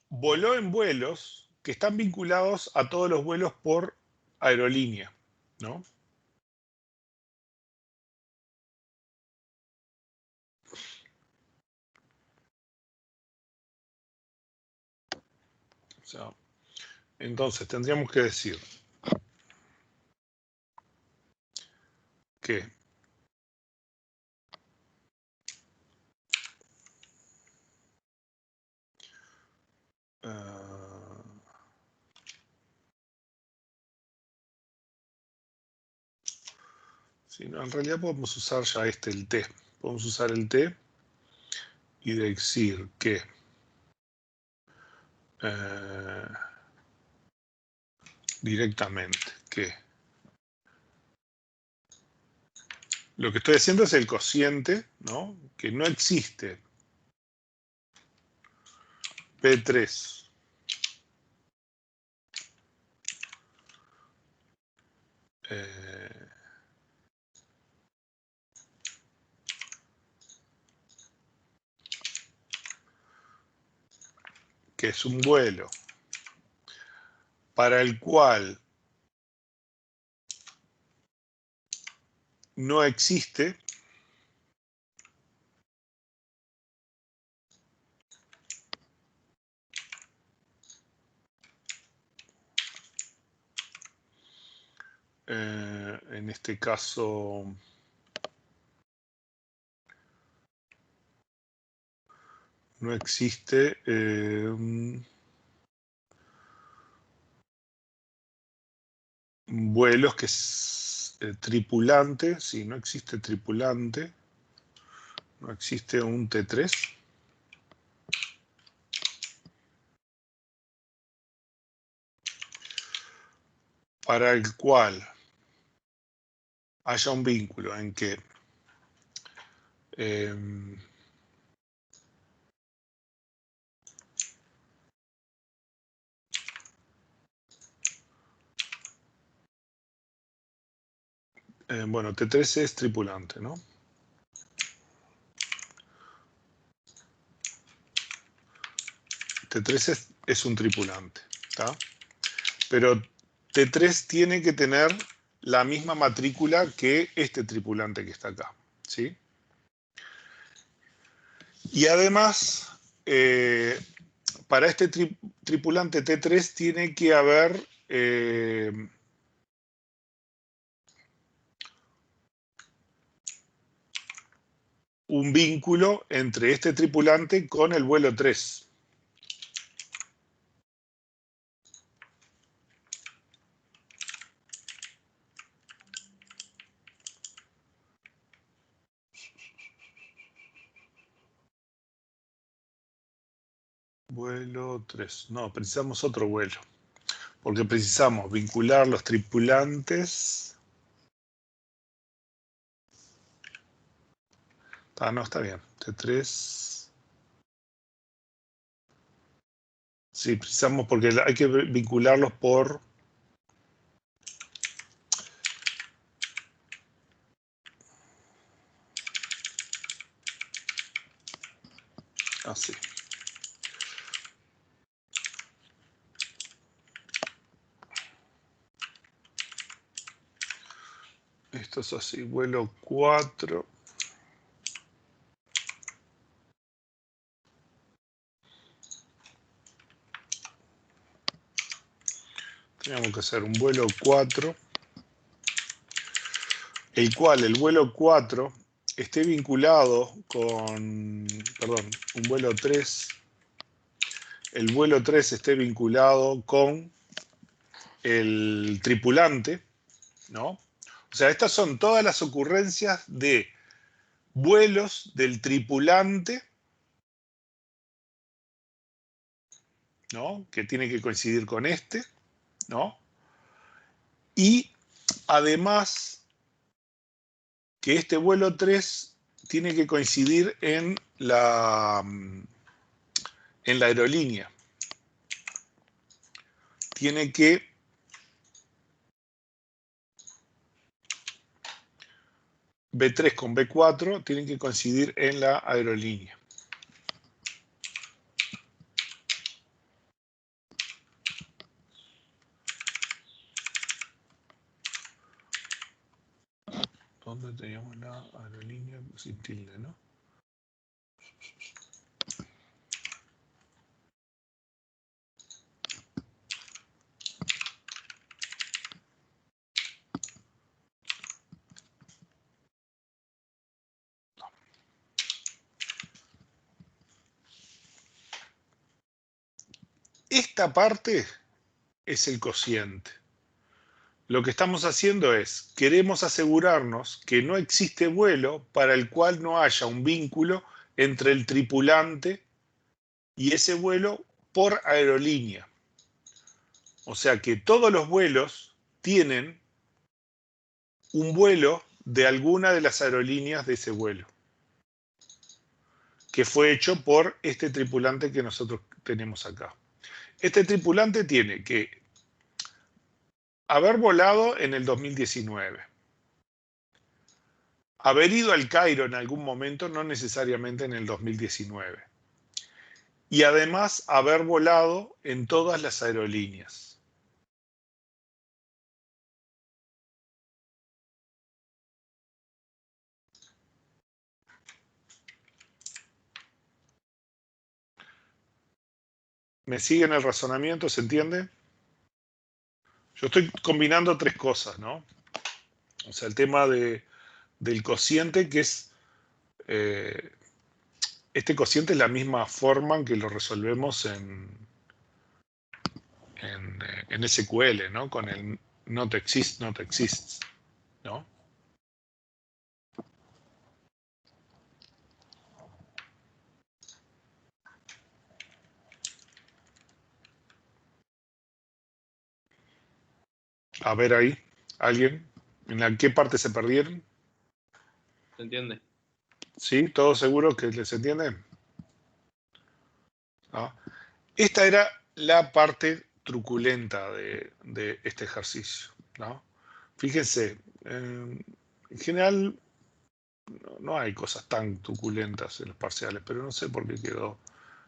voló en vuelos que están vinculados a todos los vuelos por aerolínea, ¿no? O sea, entonces tendríamos que decir que sí, no, en realidad podemos usar ya el T. Podemos usar el T y decir que directamente que lo que estoy haciendo es el cociente, ¿no? Que no existe P3 que es un vuelo para el cual no existe en este caso no existe vuelos que es tripulante, si no existe tripulante, no existe un T3. Para el cual haya un vínculo en que bueno, T3 es tripulante, ¿no? T3 es un tripulante, ¿está? Pero T3 tiene que tener la misma matrícula que este tripulante que está acá, ¿sí? Y además, para este tripulante T3 tiene que haber un vínculo entre este tripulante con el vuelo 3. Vuelo 3. No, precisamos otro vuelo. Porque precisamos vincular los tripulantes. Ah, no, está bien. T3. Sí, precisamos porque hay que vincularlos por... Así. Esto es así, vuelo 4. Tenemos que hacer un vuelo 4, el cual el vuelo 4 esté vinculado con, perdón, un vuelo 3, el vuelo 3 esté vinculado con el tripulante, ¿no? O sea, estas son todas las ocurrencias de vuelos del tripulante, ¿no? Que tiene que coincidir con este, ¿no? Y además que este vuelo 3 tiene que coincidir en la aerolínea. tiene que B3 con B4 tienen que coincidir en la aerolínea. ¿Dónde teníamos la aerolínea sin tilde, no? Esta parte es el cociente. Lo que estamos haciendo es, queremos asegurarnos que no existe vuelo para el cual no haya un vínculo entre el tripulante y ese vuelo por aerolínea. O sea que todos los vuelos tienen un vuelo de alguna de las aerolíneas de ese vuelo, que fue hecho por este tripulante que nosotros tenemos acá. Este tripulante tiene que haber volado en el 2019, haber ido al Cairo en algún momento, no necesariamente en el 2019, y además haber volado en todas las aerolíneas. ¿Me siguen el razonamiento? ¿Se entiende? Yo estoy combinando tres cosas, ¿no? O sea, el tema del cociente, que es... este cociente es la misma forma en que lo resolvemos en SQL, ¿no? Con el not exist, not exists, ¿no? A ver ahí, ¿alguien? ¿En qué parte se perdieron? ¿Se entiende? ¿Sí? ¿Todos seguros que les entiende? ¿No? Esta era la parte truculenta de este ejercicio, ¿no? Fíjense, en general no hay cosas tan truculentas en los parciales, pero no sé por qué quedó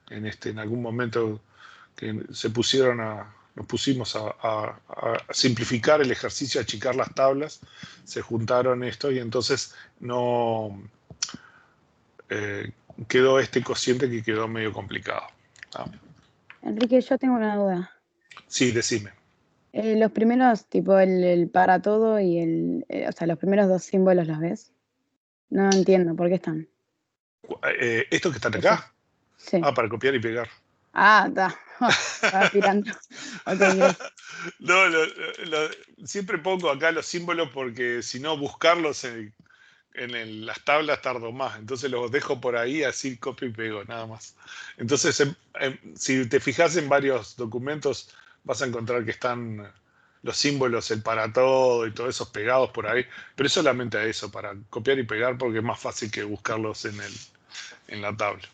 en algún momento que nos pusimos a simplificar el ejercicio, a achicar las tablas, se juntaron esto y entonces no eh, quedó este cociente que quedó medio complicado. ¿Ah? Enrique, yo tengo una duda. Sí, decime. Los primeros, tipo el para todo y o sea, los primeros dos símbolos, ¿los ves? No entiendo, ¿por qué están? ¿Estos que están Eso. acá? Sí. Ah, para copiar y pegar. Ah, está. Estaba aspirando. Ok, gracias. No, siempre pongo acá los símbolos porque si no buscarlos las tablas tardo más. Entonces los dejo por ahí, así copio y pego, nada más. Entonces, si te fijas en varios documentos, vas a encontrar que están los símbolos, el para todo y todos esos pegados por ahí. Pero es solamente a eso, para copiar y pegar, porque es más fácil que buscarlos en la tabla.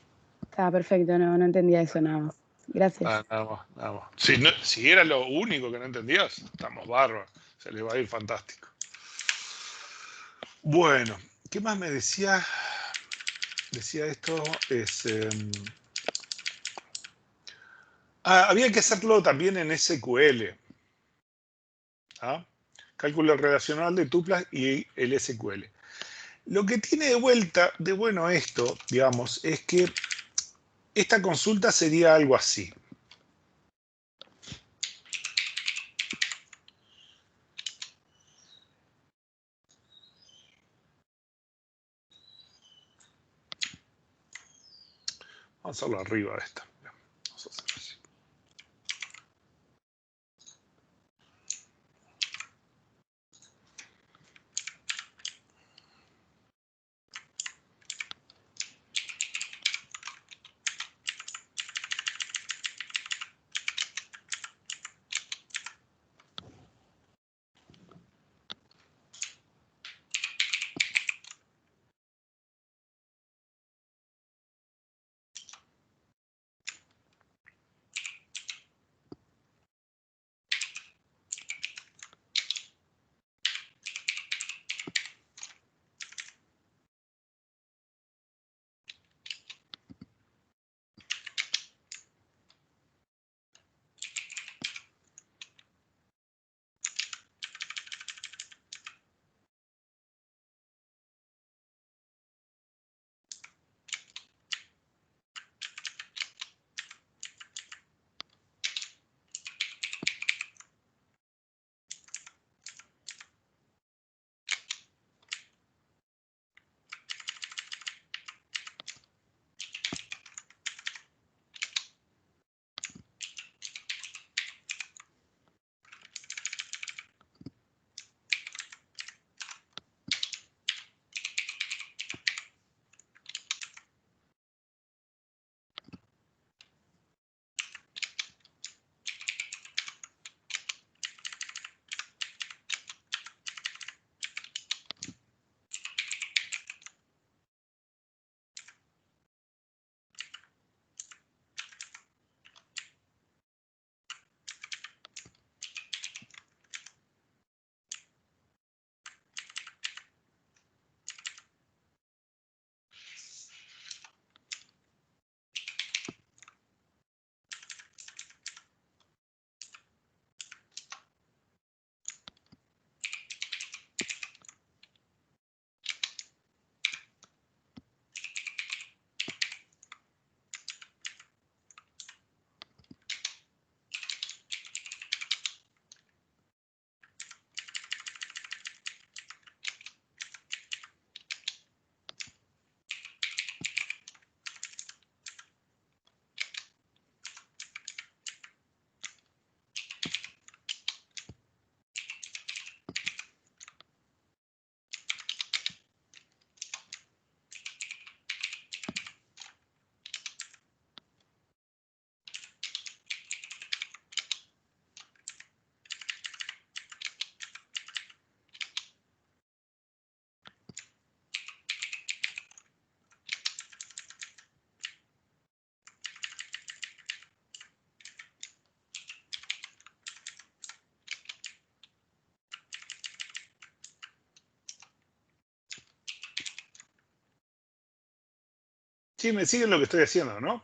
Está perfecto, no entendía eso nada más. Gracias. Nada más, nada más. Si era lo único que no entendías, estamos bárbaros. Se le va a ir fantástico. Bueno, ¿qué más me decía? Decía esto, había que hacerlo también en SQL. ¿Ah? Cálculo relacional de tuplas y el SQL. Lo que tiene de bueno esto, digamos, es que esta consulta sería algo así. Vamos a hacerlo arriba de esta. Vamos a hacerlo así. Sí, me siguen lo que estoy haciendo, ¿no?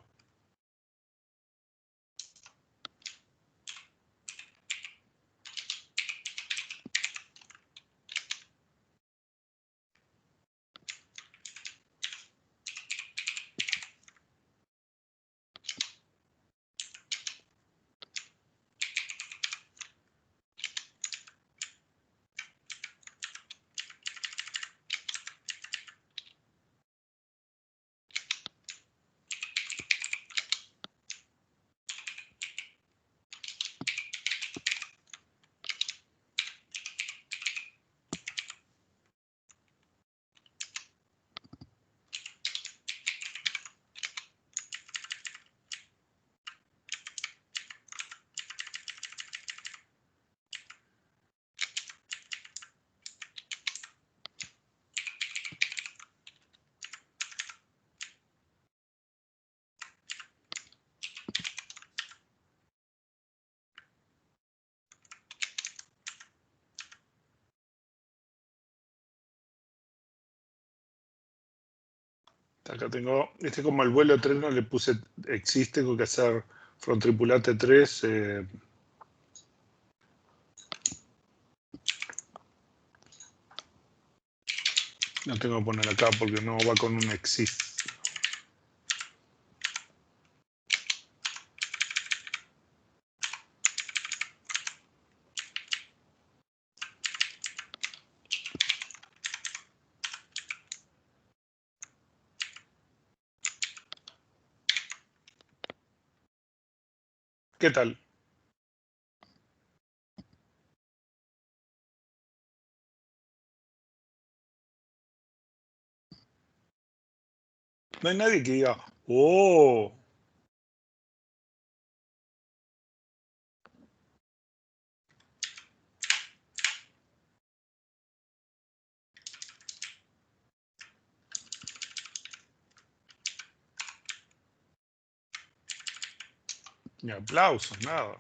Acá tengo, como el vuelo 3 no le puse existe, tengo que hacer from tripulante 3. No tengo que poner acá porque no va con un exist. ¿Qué tal? No hay nadie que diga, ¡oh! Ni aplausos, nada.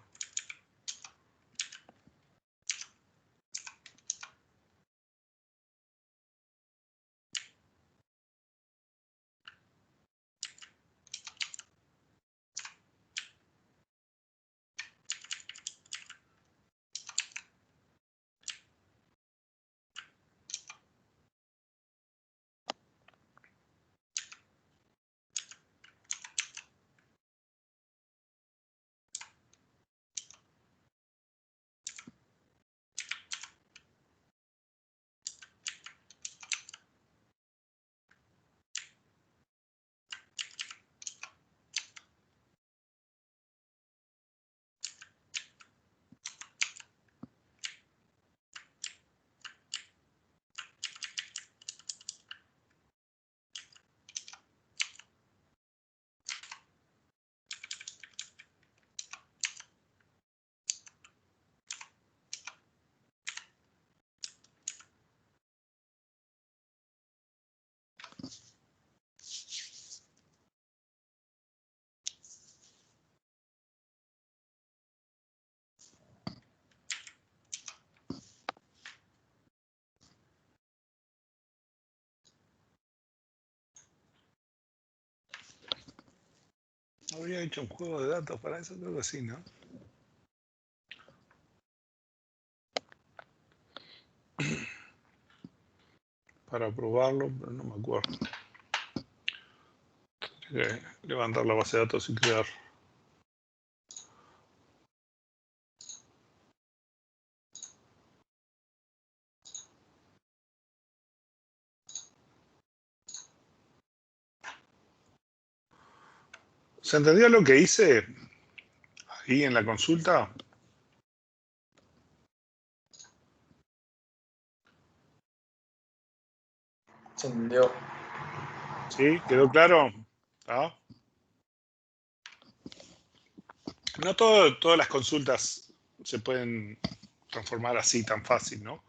Habría hecho un juego de datos para eso, creo que sí, ¿no? Para probarlo, pero no me acuerdo. Tendría que levantar la base de datos y crear. ¿Se entendió lo que hice ahí en la consulta? Se entendió. ¿Sí? ¿Quedó claro? ¿Ah? No todas las consultas se pueden transformar así tan fácil, ¿no?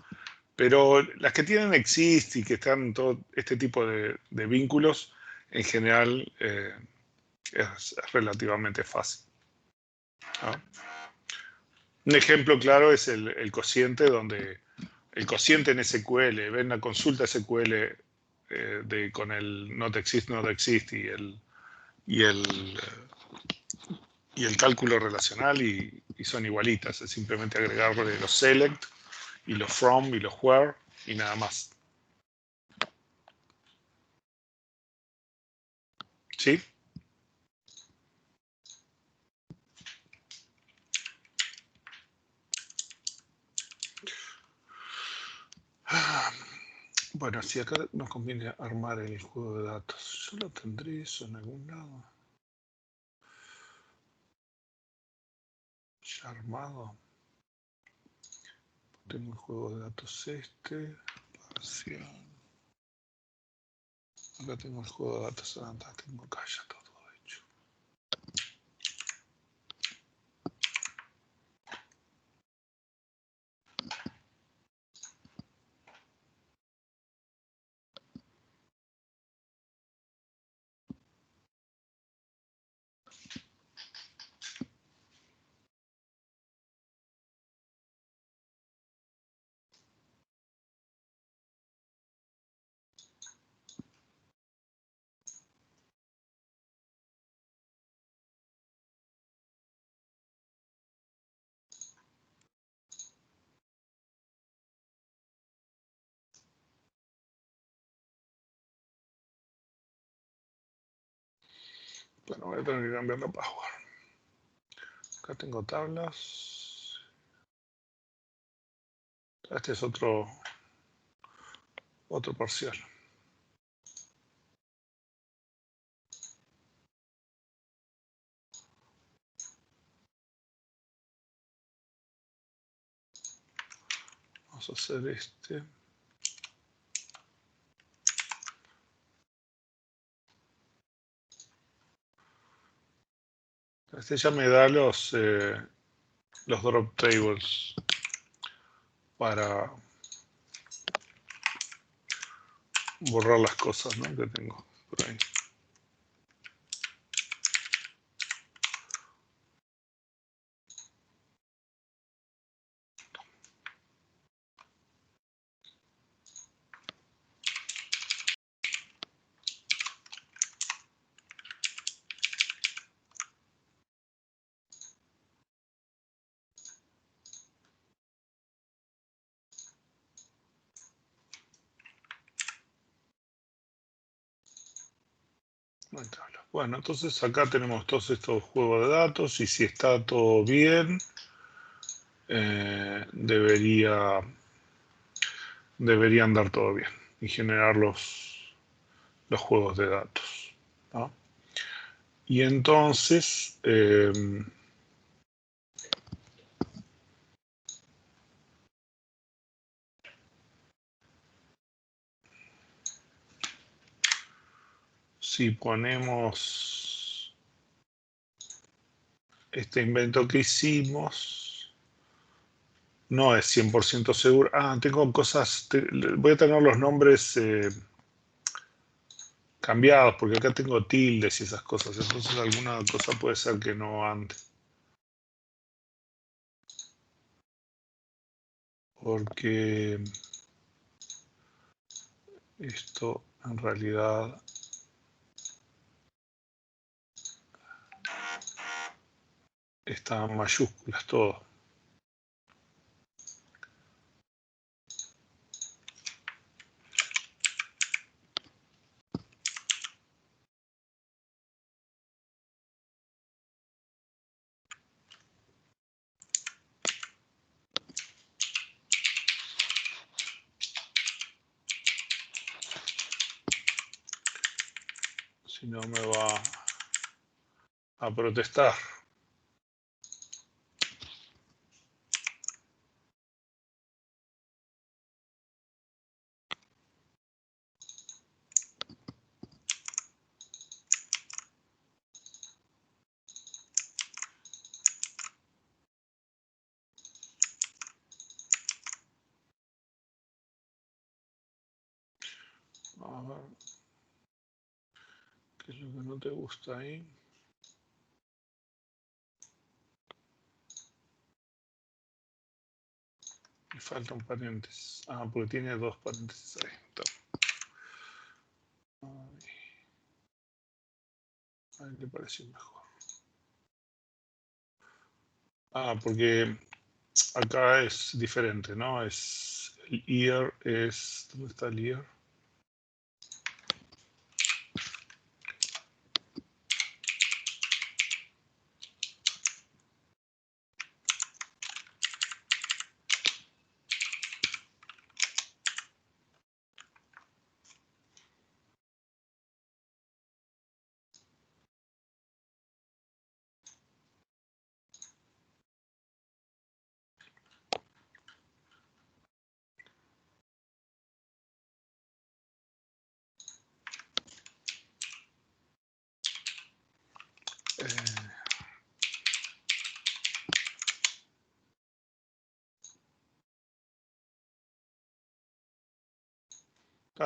Pero las que tienen exist y que están en todo este tipo de vínculos, en general es relativamente fácil, ¿no? Un ejemplo claro es el cociente, donde el cociente en SQL, ven la consulta SQL con el not exist, not exist y el cálculo relacional y son igualitas. Es simplemente agregarle los select y los from y los where y nada más. ¿Sí? Bueno, si acá nos conviene armar el juego de datos, yo lo tendré eso en algún lado. Ya armado. Tengo el juego de datos parcial. Acá tengo el juego de datos, tengo acá ya todo hecho. Bueno, voy a tener que cambiar la password. Acá tengo tablas. Este es otro parcial. Vamos a hacer este. Este ya me da los drop tables para borrar las cosas, ¿no?, que tengo por ahí. Bueno, entonces acá tenemos todos estos juegos de datos y si está todo bien, debería andar todo bien y generar los juegos de datos, ¿no? Y entonces, si ponemos este invento que hicimos, no es 100% seguro. Tengo cosas, voy a tener los nombres cambiados, porque acá tengo tildes y esas cosas, entonces alguna cosa puede ser que no ande. Porque esto en realidad está en mayúsculas todo. Si no me va a protestar. A ver, ¿qué es lo que no te gusta ahí? Me falta un paréntesis. Porque tiene dos paréntesis ahí. Está. A él le pareció mejor. Ah, porque acá es diferente, ¿no? Es el year es... ¿Dónde está el year?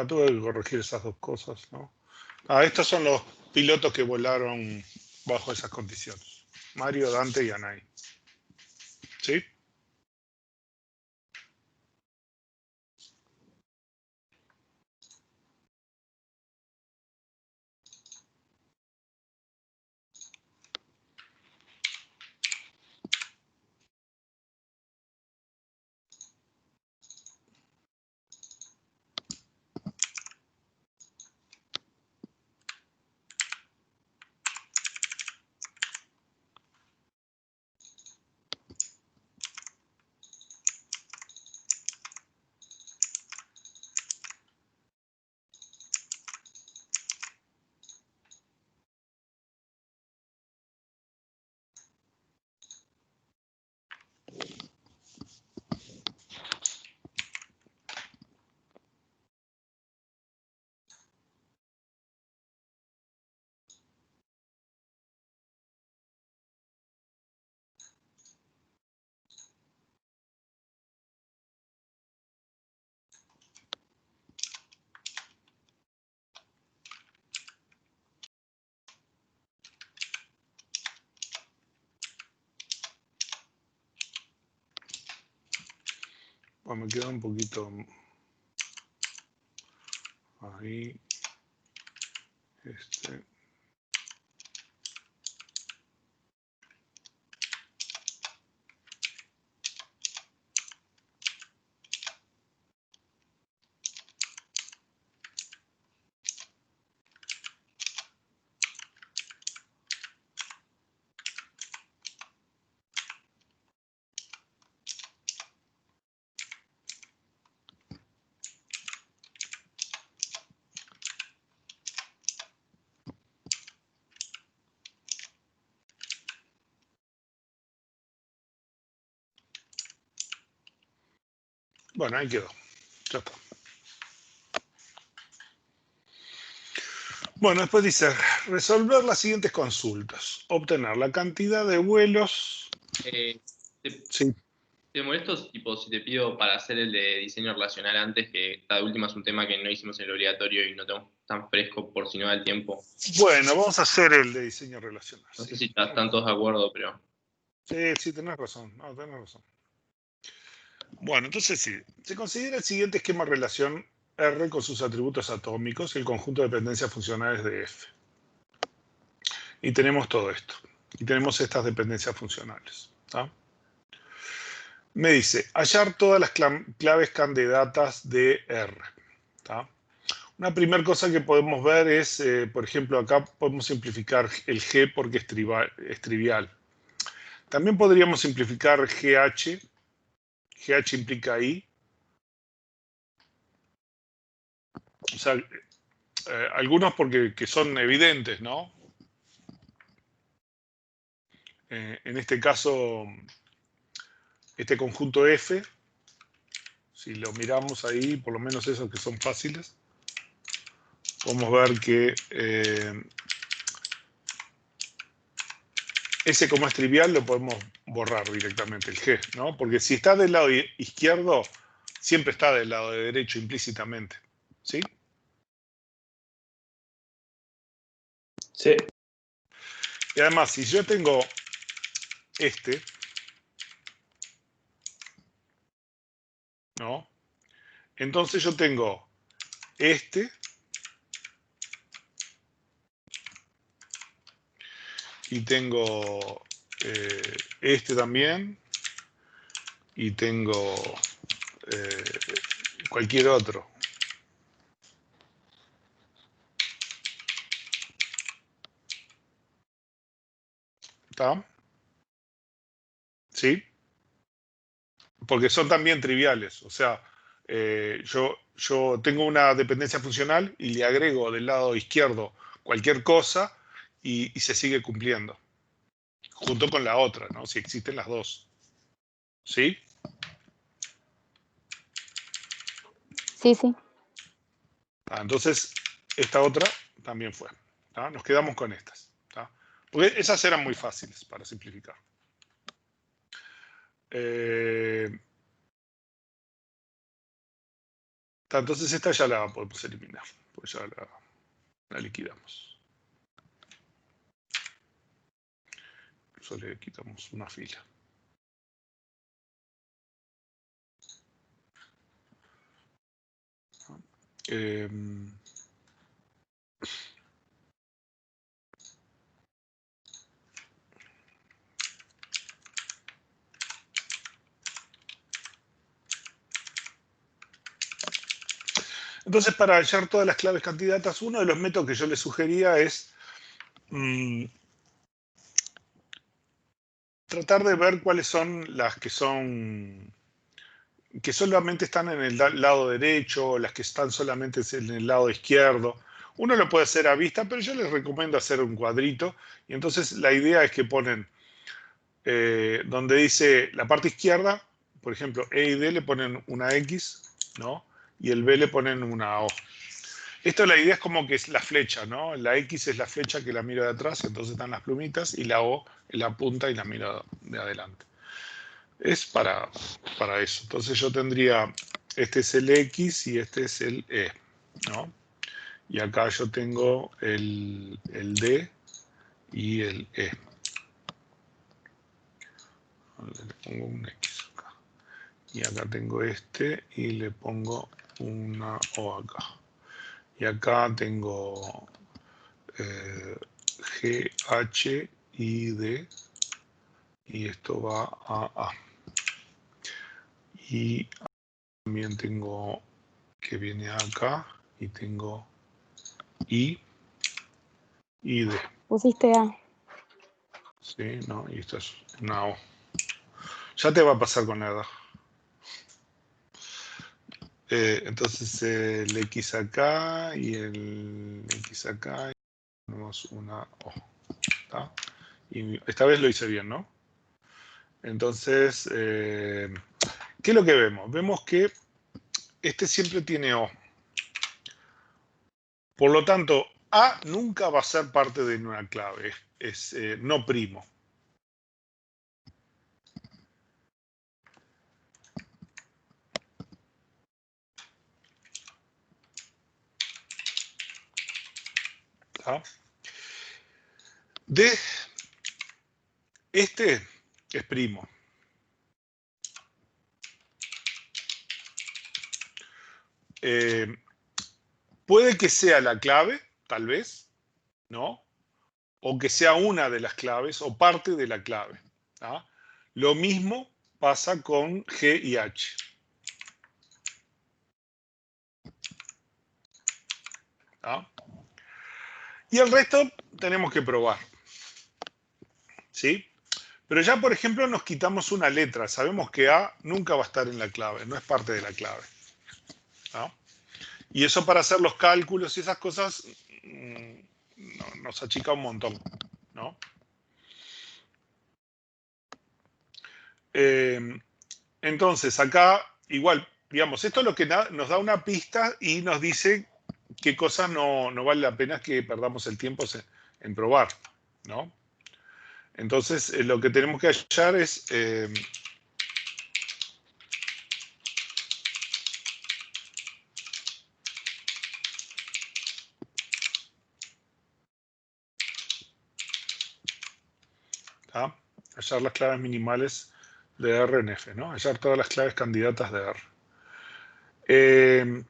Tuve que corregir esas dos cosas, ¿no? Estos son los pilotos que volaron bajo esas condiciones. Mario, Dante y Anay. ¿Sí? Bueno, me queda un poquito ahí. Bueno, ahí quedó. Ya está. Bueno, después dice, resolver las siguientes consultas. Obtener la cantidad de vuelos. Sí. ¿Te molesto tipo, si te pido para hacer el de diseño relacional antes, que esta de última es un tema que no hicimos en el obligatorio y no tengo tan fresco por si no da el tiempo? Bueno, vamos a hacer el de diseño relacional. No Sí. sé si están todos de acuerdo, pero... Sí, tenés razón. No, tenés razón. Bueno, entonces sí. Se considera el siguiente esquema de relación R con sus atributos atómicos y el conjunto de dependencias funcionales de F. Y tenemos todo esto. Y tenemos estas dependencias funcionales. ¿Tá? Me dice, hallar todas las claves candidatas de R. ¿Tá? Una primera cosa que podemos ver es, por ejemplo, acá podemos simplificar el G porque es trivial. También podríamos simplificar GH. GH implica I. O sea, algunos porque que son evidentes, ¿no? En este caso, este conjunto F, si lo miramos ahí, por lo menos esos que son fáciles, podemos ver que ese como es trivial lo podemos borrar directamente, el G, ¿no? Porque si está del lado izquierdo, siempre está del lado de derecho implícitamente, ¿sí? Sí. Y además, si yo tengo este, ¿no? Entonces yo tengo este y tengo este también, y tengo cualquier otro. ¿Está? ¿Sí? Porque son también triviales. O sea, yo tengo una dependencia funcional y le agrego del lado izquierdo cualquier cosa y se sigue cumpliendo. Junto con la otra, ¿no? Si existen las dos. ¿Sí? Sí, sí. Entonces, esta otra también fue. ¿Tá? Nos quedamos con estas. ¿Tá? Porque esas eran muy fáciles para simplificar. Entonces esta ya la podemos eliminar, pues ya la liquidamos. Incluso le quitamos una fila. Entonces, para hallar todas las claves candidatas, uno de los métodos que yo les sugería es tratar de ver cuáles son las que solamente están en el lado derecho, las que están solamente en el lado izquierdo. Uno lo puede hacer a vista, pero yo les recomiendo hacer un cuadrito. Y entonces la idea es que ponen donde dice la parte izquierda, por ejemplo, E y D le ponen una X, ¿no? Y el B le ponen una O. Esto la idea es como que es la flecha, ¿no? La X es la flecha que la miro de atrás, entonces están las plumitas, y la O es la punta y la miro de adelante. Es para eso. Entonces yo tendría, este es el X y este es el E, ¿no? Y acá yo tengo el D y el E. Le pongo un X acá. Y acá tengo este y le pongo una O acá. Y acá tengo G, H, I, D. Y esto va a A. Y también tengo que viene acá y tengo I y D. Pusiste A. Sí, no, y esto es una O. Ya te va a pasar con la edad. Entonces el X acá y el X acá y tenemos una O. ¿Tá? Y esta vez lo hice bien, ¿no? Entonces, ¿qué es lo que vemos? Vemos que este siempre tiene O. Por lo tanto, A nunca va a ser parte de una clave, es no primo. ¿Tá? D, este es primo. Puede que sea la clave, tal vez, ¿no? O que sea una de las claves o parte de la clave. ¿Tá? Lo mismo pasa con G y H. ¿Tá? Y el resto tenemos que probar. ¿Sí? Pero ya, por ejemplo, nos quitamos una letra. Sabemos que A nunca va a estar en la clave, no es parte de la clave. ¿Tá? Y eso para hacer los cálculos y esas cosas nos achica un montón, ¿no? Entonces, acá, igual, digamos, esto es lo que nos da una pista y nos dice qué cosas no vale la pena que perdamos el tiempo en probar, ¿no? Entonces, lo que tenemos que hallar es... ¿tá? Hallar las claves minimales de R en F, ¿no? Hallar todas las claves candidatas de R.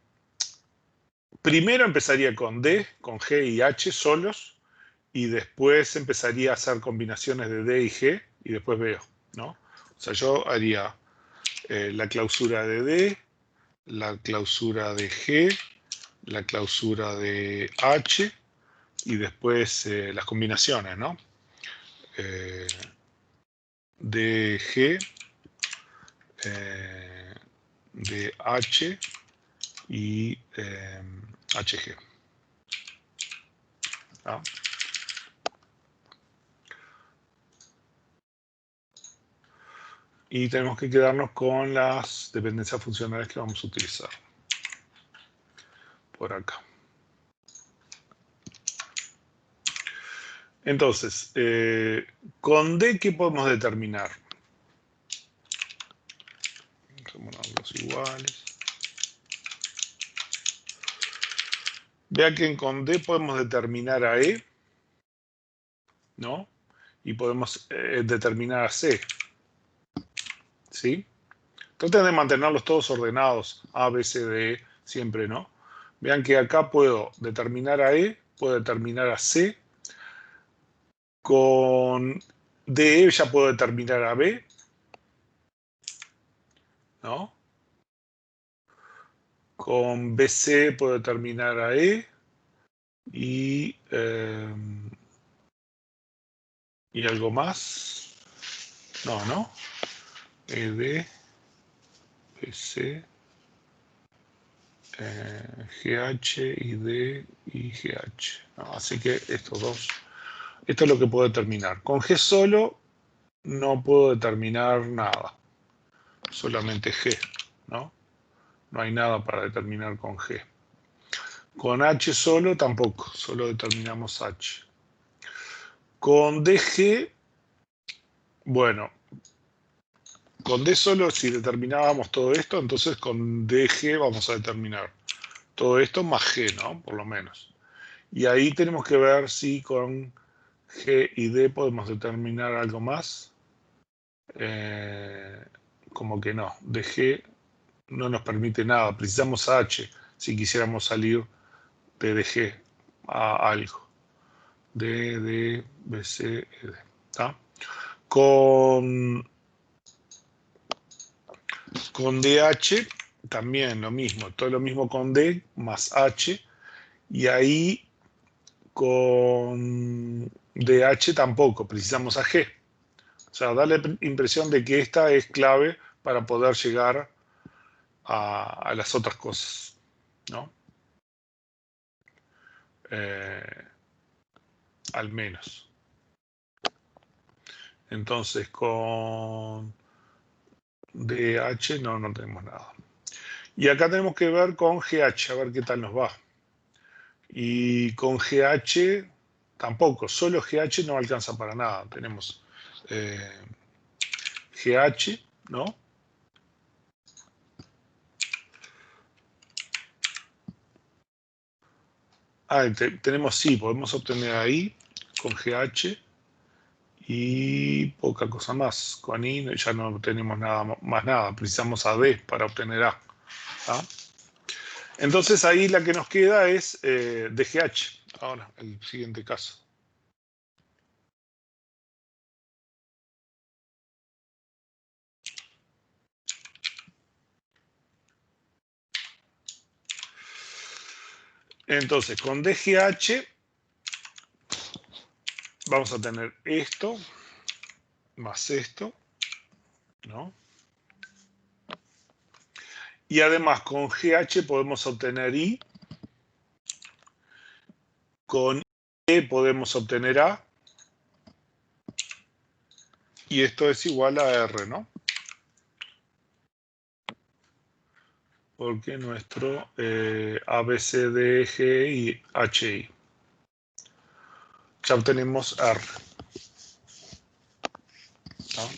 Primero empezaría con D, con G y H solos, y después empezaría a hacer combinaciones de D y G y después veo, ¿no? O sea, yo haría la clausura de D, la clausura de G, la clausura de H y después las combinaciones, ¿no? DG, DH y HG. ¿Ah? Y tenemos que quedarnos con las dependencias funcionales que vamos a utilizar. Por acá. Entonces, con D, ¿qué podemos determinar? Vamos a ponerlos iguales. Vea que con D podemos determinar a E, ¿no? Y podemos determinar a C. ¿Sí? Traten de mantenerlos todos ordenados, A, B, C, D, E, siempre, ¿no? Vean que acá puedo determinar a E, puedo determinar a C. Con DE ya puedo determinar a B, ¿no? Con BC puedo determinar a E y algo más. No. ED, BC, GH, ID y GH. No, así que estos dos. Esto es lo que puedo determinar. Con G solo no puedo determinar nada. Solamente G, ¿no? No hay nada para determinar con G. Con H solo tampoco, solo determinamos H. Con DG, bueno, con D solo si determinábamos todo esto, entonces con DG vamos a determinar todo esto más G, ¿no? Por lo menos. Y ahí tenemos que ver si con G y D podemos determinar algo más. Como que no, DG no nos permite nada, precisamos H si quisiéramos salir de DG a algo. D, D, B, C, E, D. ¿Está? Con DH también lo mismo, todo lo mismo con D más H. Y ahí con DH tampoco, precisamos a G. O sea, da la impresión de que esta es clave para poder llegar a las otras cosas, ¿no? Al menos. Entonces con DH no tenemos nada. Y acá tenemos que ver con GH, a ver qué tal nos va. Y con GH tampoco, solo GH no alcanza para nada. Tenemos GH, ¿no? Tenemos sí, podemos obtener ahí con GH y poca cosa más. Con I ya no tenemos más nada, precisamos a D para obtener A. ¿Ah? Entonces ahí la que nos queda es DGH. Ahora, el siguiente caso. Entonces, con DGH vamos a tener esto más esto, ¿no? Y además con GH podemos obtener I, con E podemos obtener A, y esto es igual a R, ¿no? Porque nuestro A, B, C, D, G y H, I. Ya obtenemos R. ¿No?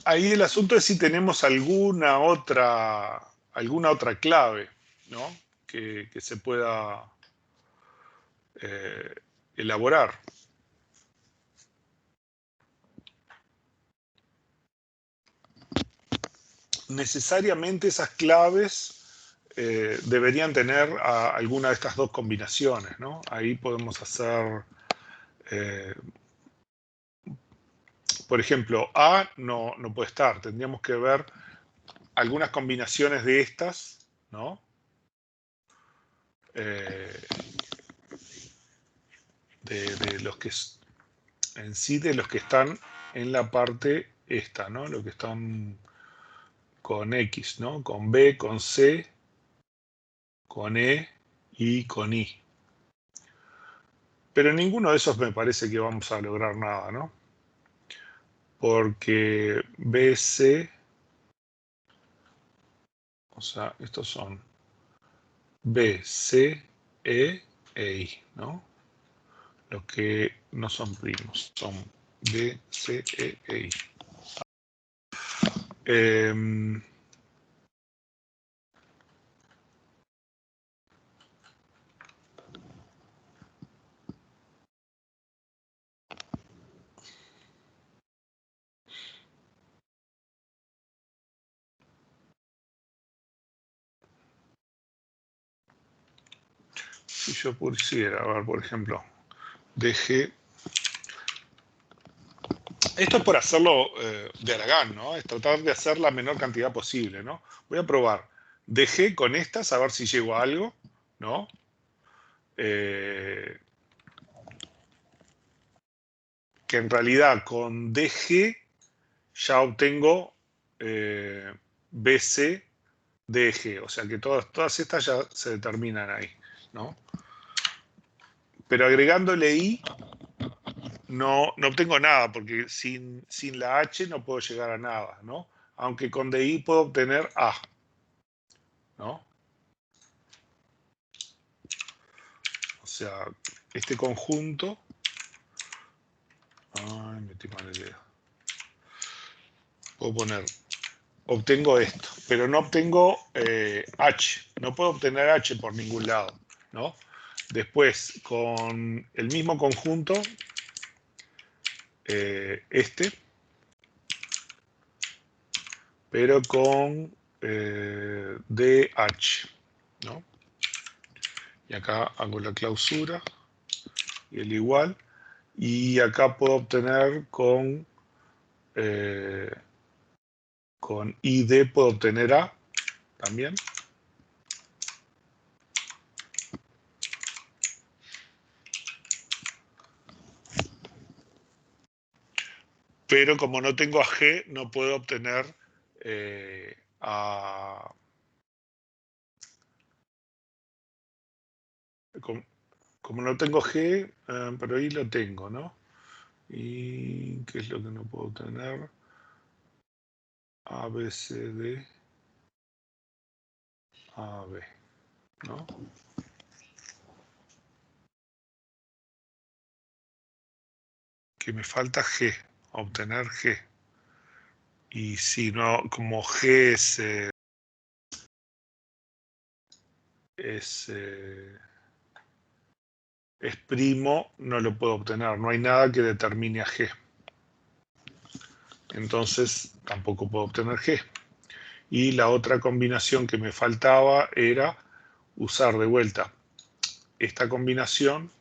Ahí el asunto es si tenemos alguna otra clave, ¿no? Que se pueda elaborar. necesariamente esas claves deberían tener alguna de estas dos combinaciones, ¿no? Ahí podemos hacer, por ejemplo, A no puede estar. Tendríamos que ver algunas combinaciones de estas, ¿no? De los que en sí, de los que están en la parte esta, ¿no? Los que están con X, ¿no? Con B, con C, con E y con I. Pero ninguno de esos me parece que vamos a lograr nada, ¿no? Porque B, C, o sea, estos son B, C, E I, ¿no? Los que no son primos, son B, C, E I. Si yo pusiera, a ver, por ejemplo, DG. Esto es por hacerlo de Aragán, ¿no? Es tratar de hacer la menor cantidad posible, ¿no? Voy a probar DG con estas, a ver si llego a algo, ¿no? Que en realidad con DG ya obtengo BC, DG, o sea que todas estas ya se determinan ahí, ¿no? Pero agregándole I no obtengo nada, porque sin la H no puedo llegar a nada, ¿no? Aunque con DI puedo obtener A, ¿no? O sea, este conjunto... Ay, metí mal el dedo. Puedo poner... Obtengo esto, pero no obtengo H. No puedo obtener H por ningún lado, ¿no? Después, con el mismo conjunto, pero con DH, ¿no? Y acá hago la clausura y el igual. Y acá puedo obtener con ID, puedo obtener A también. Pero como no tengo a G, no puedo obtener a... Como no tengo G, pero ahí lo tengo, ¿no? ¿Y qué es lo que no puedo obtener? A, B, C, D, A, B, ¿no? Que me falta G, obtener G. Y si no, como G es primo, no lo puedo obtener. No hay nada que determine a G. Entonces tampoco puedo obtener G. Y la otra combinación que me faltaba era usar de vuelta esta combinación,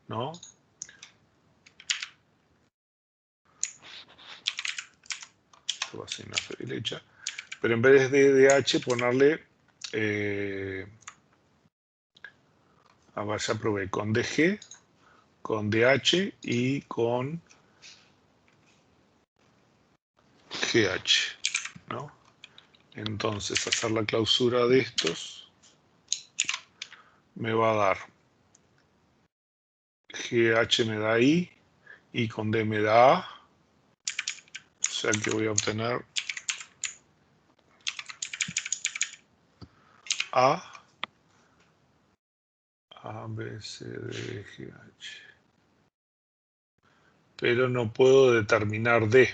¿no? Esto va a ser una derecha. Pero en vez de DH ponerle... a ver, ya probé con DG, con DH y con GH, ¿no? Entonces, hacer la clausura de estos me va a dar GH me da I y con D me da A. O sea que voy a obtener A, B, C, D, G, H. Pero no puedo determinar D.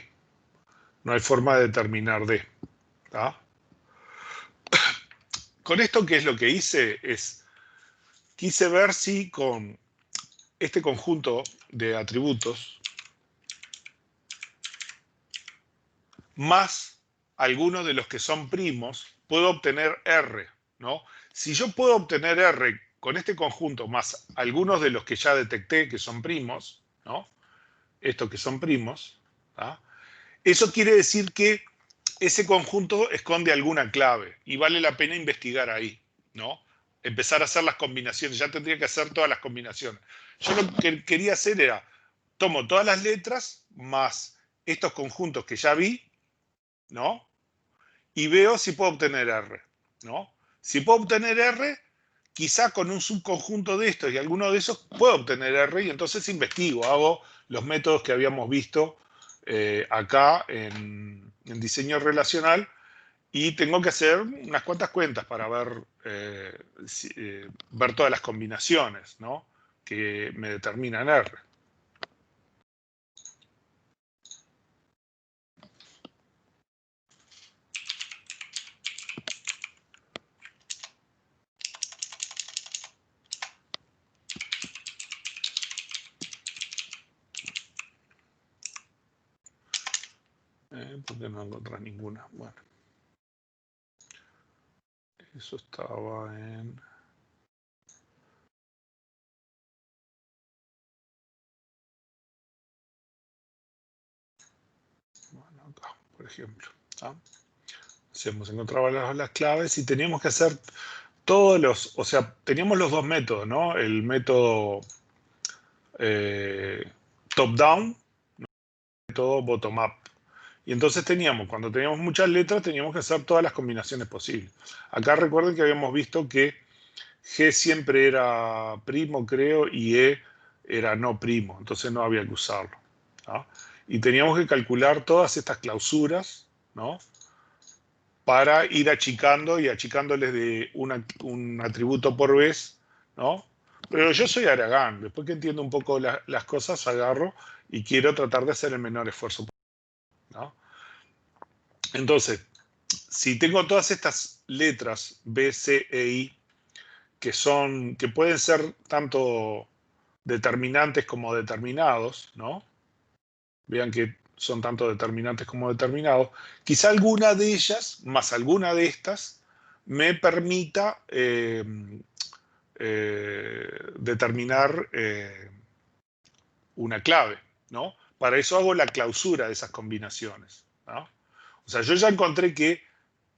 No hay forma de determinar D. ¿Tá? Con esto, ¿qué es lo que hice? Quise ver si con este conjunto de atributos más alguno de los que son primos, puedo obtener R, ¿no? Si yo puedo obtener R con este conjunto más algunos de los que ya detecté que son primos, ¿no? Estos que son primos, ¿ah? Eso quiere decir que ese conjunto esconde alguna clave y vale la pena investigar ahí, ¿no? Empezar a hacer las combinaciones, ya tendría que hacer todas las combinaciones. Yo lo que quería hacer era, tomo todas las letras más estos conjuntos que ya vi, ¿no? Y veo si puedo obtener R, ¿no? Si puedo obtener R, quizá con un subconjunto de estos y alguno de esos puedo obtener R y entonces investigo, hago los métodos que habíamos visto acá en diseño relacional y tengo que hacer unas cuantas cuentas para ver, ver todas las combinaciones, ¿no? Que me determinan R. ¿Por qué no encontrás ninguna? Bueno. Eso estaba en... Bueno, acá, por ejemplo. ¿Ah? Hemos encontrado las claves y teníamos que hacer todos los... O sea, teníamos los dos métodos, ¿no? El método top-down, el método bottom-up. Y entonces teníamos, cuando teníamos muchas letras, teníamos que hacer todas las combinaciones posibles. Acá recuerden que habíamos visto que G siempre era primo, creo, y E era no primo, entonces no había que usarlo, ¿no? Y teníamos que calcular todas estas clausuras, ¿no? Para ir achicando y achicándoles de un atributo por vez, ¿no? Pero yo soy Aragán, después que entiendo un poco las cosas, agarro y quiero tratar de hacer el menor esfuerzo posible, ¿no? Entonces, si tengo todas estas letras B, C e I, que pueden ser tanto determinantes como determinados, ¿no? Vean que son tanto determinantes como determinados. Quizá alguna de ellas, más alguna de estas, me permita determinar una clave, ¿no? Para eso hago la clausura de esas combinaciones, ¿no? O sea, yo ya encontré que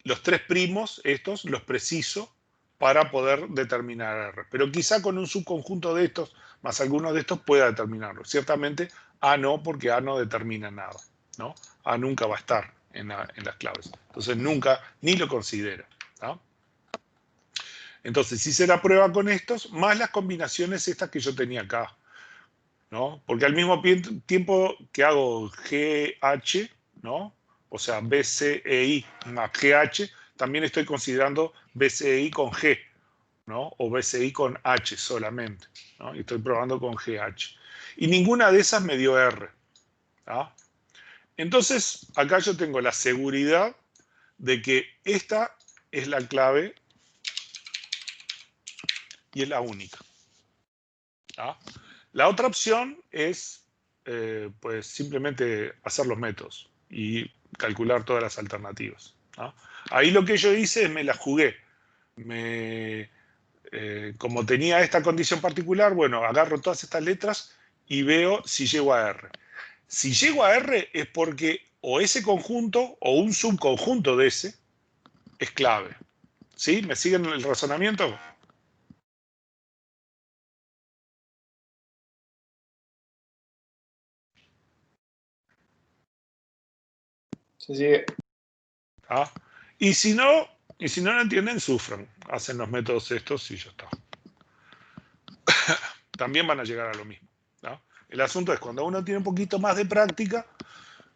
los tres primos, estos, los preciso para poder determinar R. Pero quizá con un subconjunto de estos, más algunos de estos, pueda determinarlo. Ciertamente A no, porque A no determina nada, ¿no? A nunca va a estar en las claves. Entonces nunca, ni lo considera, ¿no? Entonces hice la prueba con estos, más las combinaciones estas que yo tenía acá, ¿no? Porque al mismo tiempo que hago GH, ¿no? O sea, BCEI más GH, también estoy considerando BCEI con G, ¿no? O BCI con H solamente, ¿no? Y estoy probando con GH. Y ninguna de esas me dio R, ¿no? Entonces, acá yo tengo la seguridad de que esta es la clave y es la única, ¿no? La otra opción es, pues, simplemente hacer los métodos y calcular todas las alternativas, ¿no? Ahí lo que yo hice es me la jugué. Como tenía esta condición particular, bueno, agarro todas estas letras y veo si llego a R. Si llego a R es porque o ese conjunto o un subconjunto de ese es clave. ¿Sí? ¿Me siguen el razonamiento? Se sigue. ¿Ah? Y si no lo entienden, sufran. Hacen los métodos estos y ya está. También van a llegar a lo mismo, ¿no? El asunto es cuando uno tiene un poquito más de práctica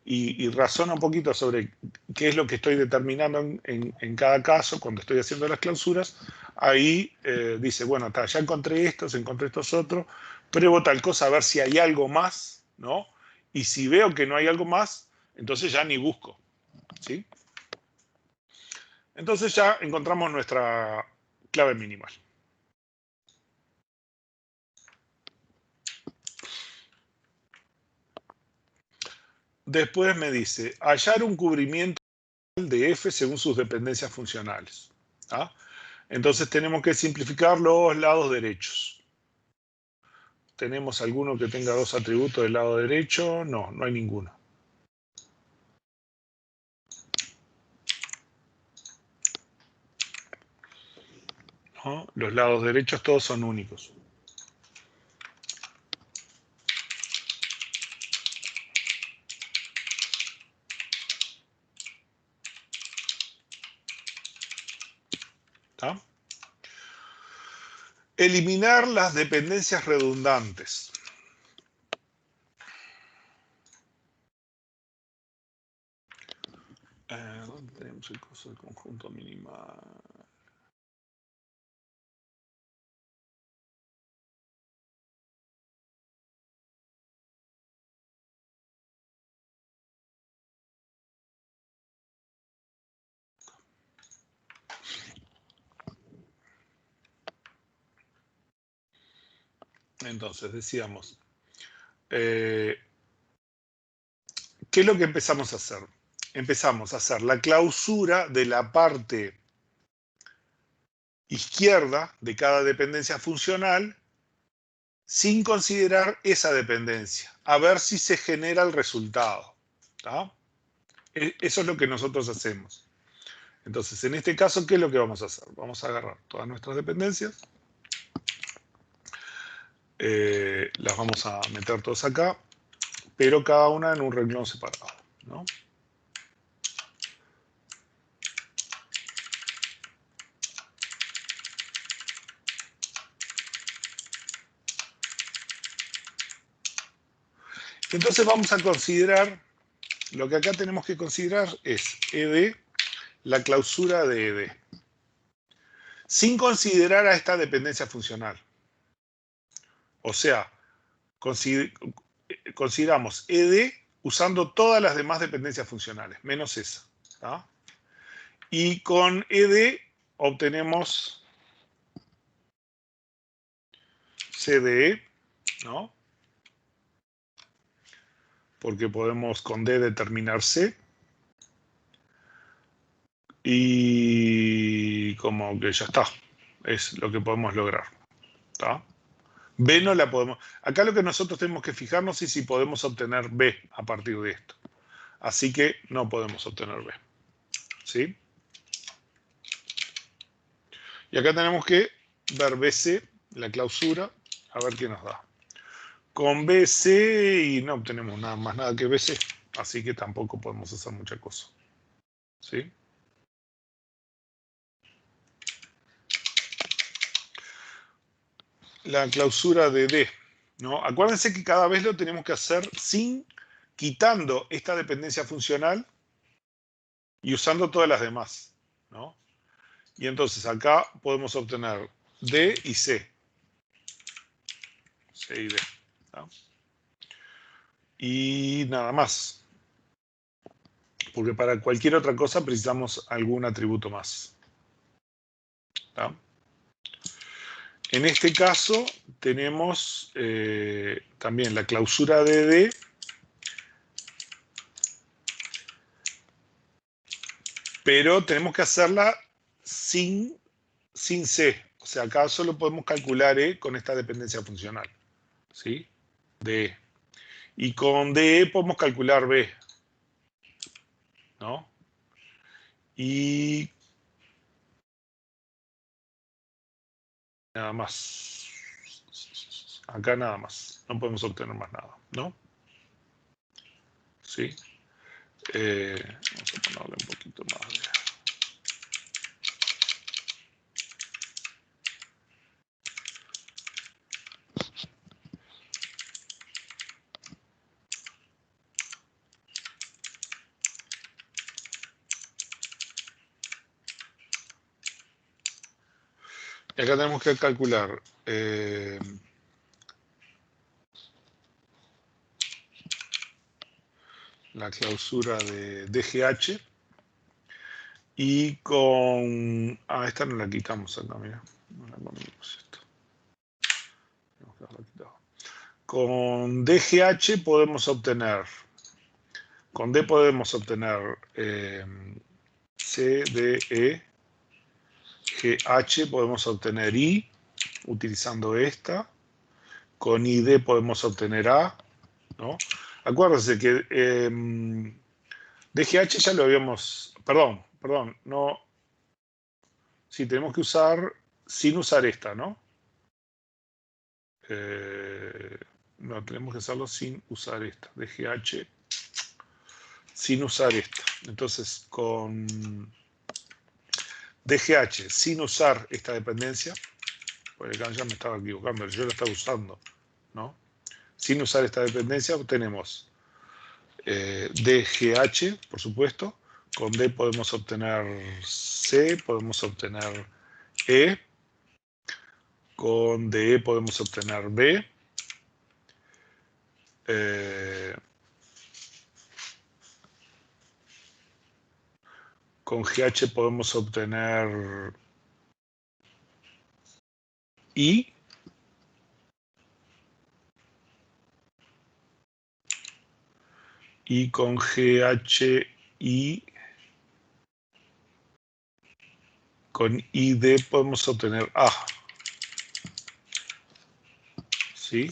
y razona un poquito sobre qué es lo que estoy determinando en cada caso cuando estoy haciendo las clausuras, ahí dice, bueno, ya encontré estos otros, pruebo tal cosa a ver si hay algo más, ¿no? Y si veo que no hay algo más, entonces ya ni busco, ¿sí? Entonces ya encontramos nuestra clave minimal. Después me dice, hallar un cubrimiento de de f según sus dependencias funcionales. ¿Ah? Entonces tenemos que simplificar los lados derechos. ¿Tenemos alguno que tenga dos atributos del lado derecho? No, no hay ninguno. ¿No? Los lados derechos todos son únicos. ¿Está? Eliminar las dependencias redundantes. ¿Dónde tenemos el coso del conjunto minimal? Entonces, decíamos, ¿qué es lo que empezamos a hacer? Empezamos a hacer la clausura de la parte izquierda de cada dependencia funcional sin considerar esa dependencia, a ver si se genera el resultado. ¿Tá? Eso es lo que nosotros hacemos. Entonces, en este caso, ¿qué es lo que vamos a hacer? Vamos a agarrar todas nuestras dependencias, las vamos a meter todas acá, pero cada una en un renglón separado, ¿no? Entonces vamos a considerar, lo que acá tenemos que considerar es ed, la clausura de ed, sin considerar a esta dependencia funcional. O sea, consideramos ed usando todas las demás dependencias funcionales, menos esa. ¿Tá? Y con ed obtenemos cde, ¿no? Porque podemos con d determinar c. Y como que ya está. Es lo que podemos lograr. ¿Tá? B no la podemos... Acá lo que nosotros tenemos que fijarnos es si podemos obtener B a partir de esto. Así que no podemos obtener B. ¿Sí? Y acá tenemos que ver BC, la clausura, a ver qué nos da. Con BC y no obtenemos nada más nada que BC. Así que tampoco podemos hacer mucha cosa. ¿Sí? La clausura de D, ¿no? Acuérdense que cada vez lo tenemos que hacer quitando esta dependencia funcional y usando todas las demás, ¿no? Y entonces acá podemos obtener D y C. C y D. ¿No? Y nada más. Porque para cualquier otra cosa precisamos algún atributo más. ¿Tá? En este caso tenemos también la clausura de D, pero tenemos que hacerla sin C. O sea, acá solo podemos calcular E con esta dependencia funcional. ¿Sí? De E. Y con DE podemos calcular B. ¿No? Y nada más. Acá nada más. No podemos obtener más nada. ¿No? ¿Sí? Vamos a ponerle un poquito más de... Y acá tenemos que calcular la clausura de DGH y con... Ah, esta no la quitamos acá, mira. No la ponemos esto. Tenemos que haberla quitado. Con DGH podemos obtener... Con D podemos obtener C, D, E, G, H podemos obtener I utilizando esta. Con ID podemos obtener A, ¿no? Acuérdense que DGH ya lo habíamos... Perdón, no... Sí, tenemos que usar sin usar esta, ¿no? No, tenemos que hacerlo sin usar esta. DGH sin usar esta. Entonces, con DGH sin usar esta dependencia, porque acá ya me estaba equivocando, yo la estaba usando, ¿no? Sin usar esta dependencia obtenemos DGH, por supuesto. Con D podemos obtener C, podemos obtener E. Con DE podemos obtener B. Con GH podemos obtener I. Y con GHI, con ID podemos obtener A. ¿Sí?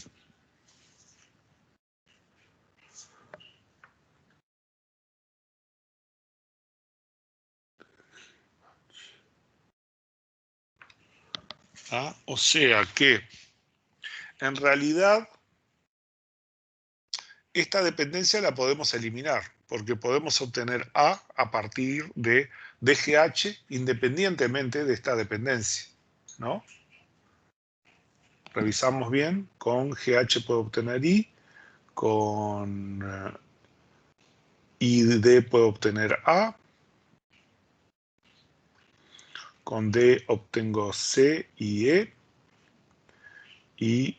A, o sea que en realidad esta dependencia la podemos eliminar porque podemos obtener A partir de DGH independientemente de esta dependencia, ¿no? Revisamos bien, con GH puedo obtener I, con ID puedo obtener A, con D obtengo C y E, y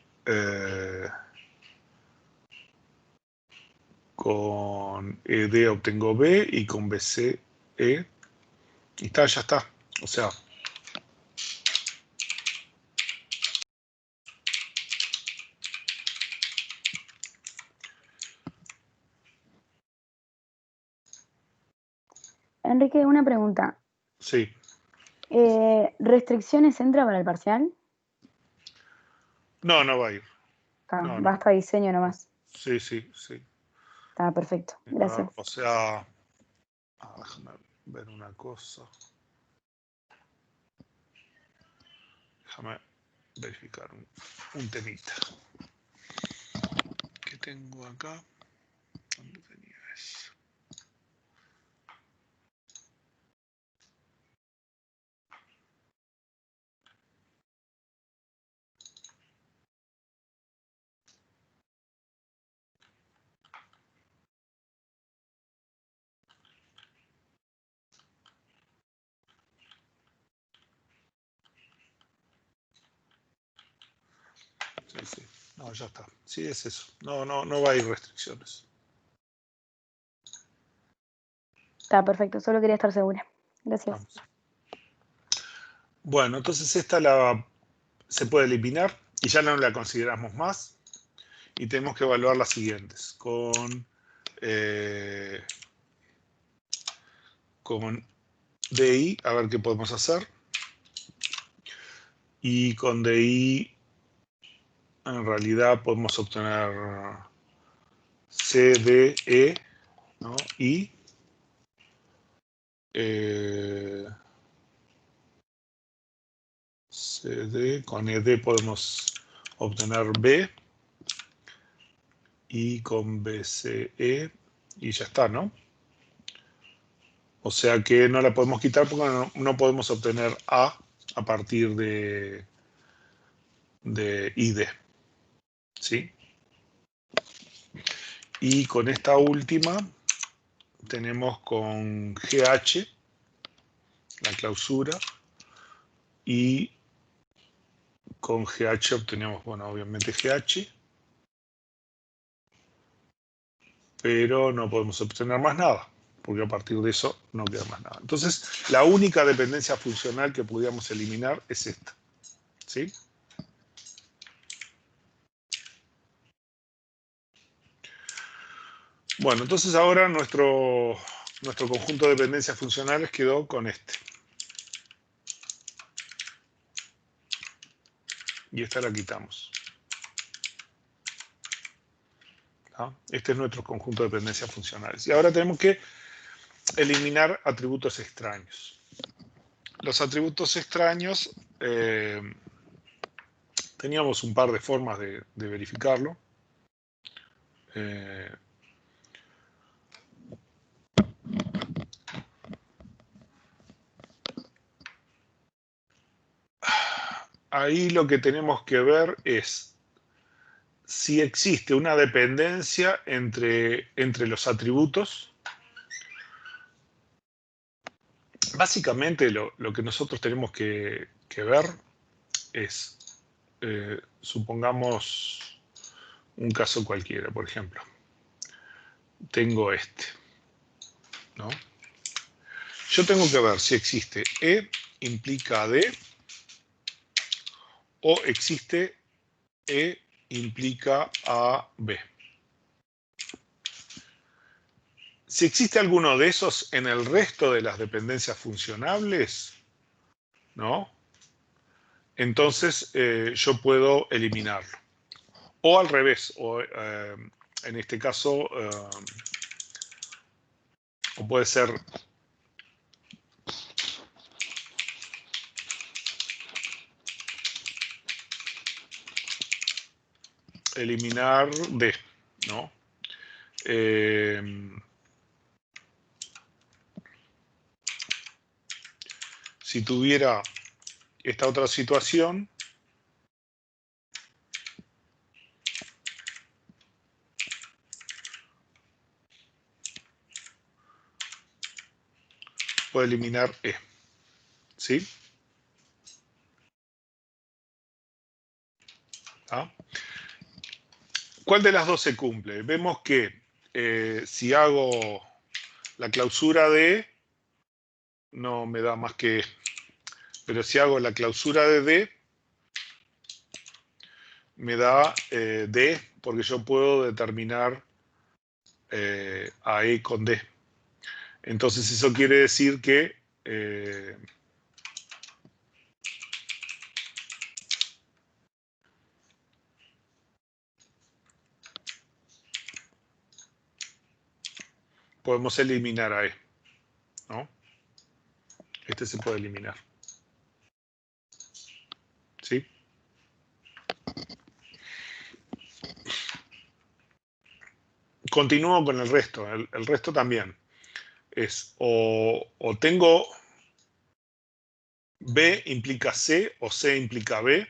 con ED obtengo B, y con BC E, y está, ya está. O sea, Enrique, una pregunta. sí. ¿Restricciones entra para el parcial? No, no va a ir. Está, No, no. basta diseño nomás. Sí, sí, sí. Está perfecto. Gracias. O sea, déjame ver una cosa. Déjame verificar un temita. ¿Qué tengo acá? ¿Dónde tenía eso? Sí, sí. No, ya está. Sí, es eso. No, no, no va a ir restricciones. Está perfecto. Solo quería estar segura. Gracias. Vamos. Bueno, entonces esta se puede eliminar y ya no la consideramos más. Y tenemos que evaluar las siguientes. Con DI, a ver qué podemos hacer. Y con DI, en realidad podemos obtener CDE, ¿no? Y CD, con ED podemos obtener B, y con BCE, y ya está, ¿no? O sea que no la podemos quitar porque no podemos obtener A partir de ID, ¿sí? Y con esta última tenemos con GH, la clausura, y con GH obtenemos, bueno, obviamente GH, pero no podemos obtener más nada, porque a partir de eso no queda más nada. Entonces, la única dependencia funcional que pudiéramos eliminar es esta, ¿sí? Bueno, entonces ahora nuestro nuestro conjunto de dependencias funcionales quedó con este. Y esta la quitamos. ¿No? Este es nuestro conjunto de dependencias funcionales. Y ahora tenemos que eliminar atributos extraños. Los atributos extraños, teníamos un par de formas de verificarlo. Ahí lo que tenemos que ver es si existe una dependencia entre los atributos. Básicamente lo que nosotros tenemos que ver es, supongamos un caso cualquiera, por ejemplo. Tengo este, ¿no? Yo tengo que ver si existe E implica D o existe E implica AB. Si existe alguno de esos en el resto de las dependencias funcionables, ¿no? Entonces yo puedo eliminarlo. O al revés, o, en este caso, o puede ser eliminar D, ¿no? Si tuviera esta otra situación, puedo eliminar E, ¿sí? ¿Ah? ¿Cuál de las dos se cumple? Vemos que si hago la clausura de E, no me da más que E. Pero si hago la clausura de D, me da D, porque yo puedo determinar a E con D. Entonces eso quiere decir que podemos eliminar a E, ¿no? Este se puede eliminar. ¿Sí? Continúo con el resto. El resto también. Es o tengo B implica C o C implica B,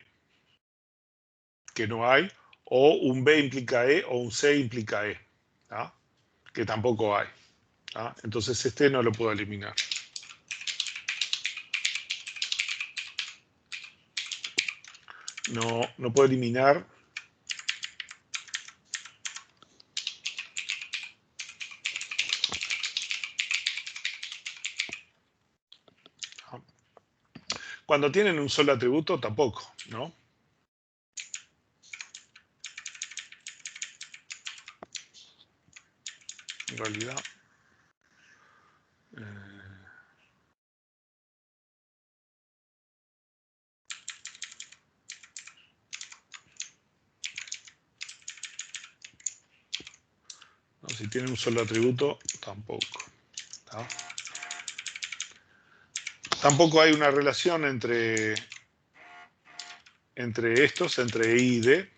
que no hay, o un B implica E o un C implica E, ¿tá? Que tampoco hay. ¿Tá? Entonces este no lo puedo eliminar. No puedo eliminar cuando tienen un solo atributo tampoco, ¿no? En realidad no, si tienen un solo atributo tampoco, ¿tá? Tampoco hay una relación entre estos, entre I y D.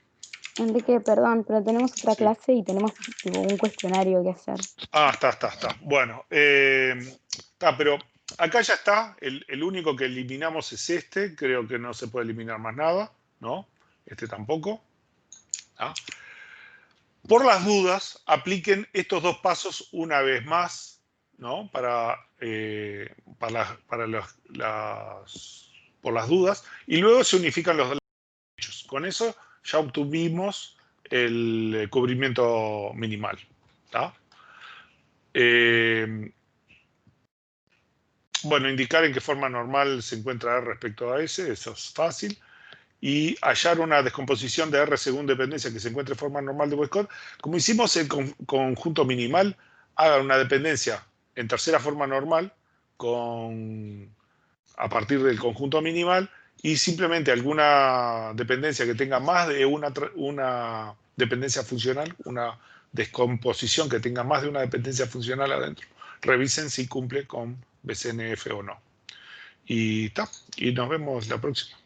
Enrique, perdón, pero tenemos otra clase y tenemos tipo, un cuestionario que hacer. Ah, está. Bueno, pero acá ya está. El único que eliminamos es este. Creo que no se puede eliminar más nada, ¿no? Este tampoco. ¿Ah? Por las dudas, apliquen estos dos pasos una vez más, ¿no? Por las dudas. Y luego se unifican los hechos. Con eso ya obtuvimos el cubrimiento minimal. ¿Tá? Bueno, indicar en qué forma normal se encuentra R respecto a S, eso es fácil. Y hallar una descomposición de R según dependencia que se encuentre en forma normal de Westcott. Como hicimos el conjunto minimal, haga una dependencia en tercera forma normal a partir del conjunto minimal y simplemente alguna dependencia que tenga más de una dependencia funcional, una descomposición que tenga más de una dependencia funcional adentro, revisen si cumple con BCNF o no. Y nos vemos la próxima.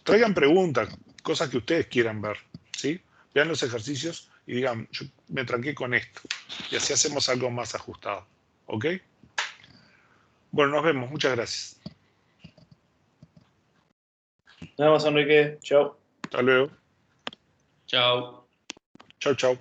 Traigan preguntas, cosas que ustedes quieran ver, ¿sí? Vean los ejercicios y digan, yo me tranqué con esto. Y así hacemos algo más ajustado. ¿Ok? Bueno, nos vemos. Muchas gracias. Nos vemos, Enrique. Chao. Hasta luego. Chao. Chau, chau.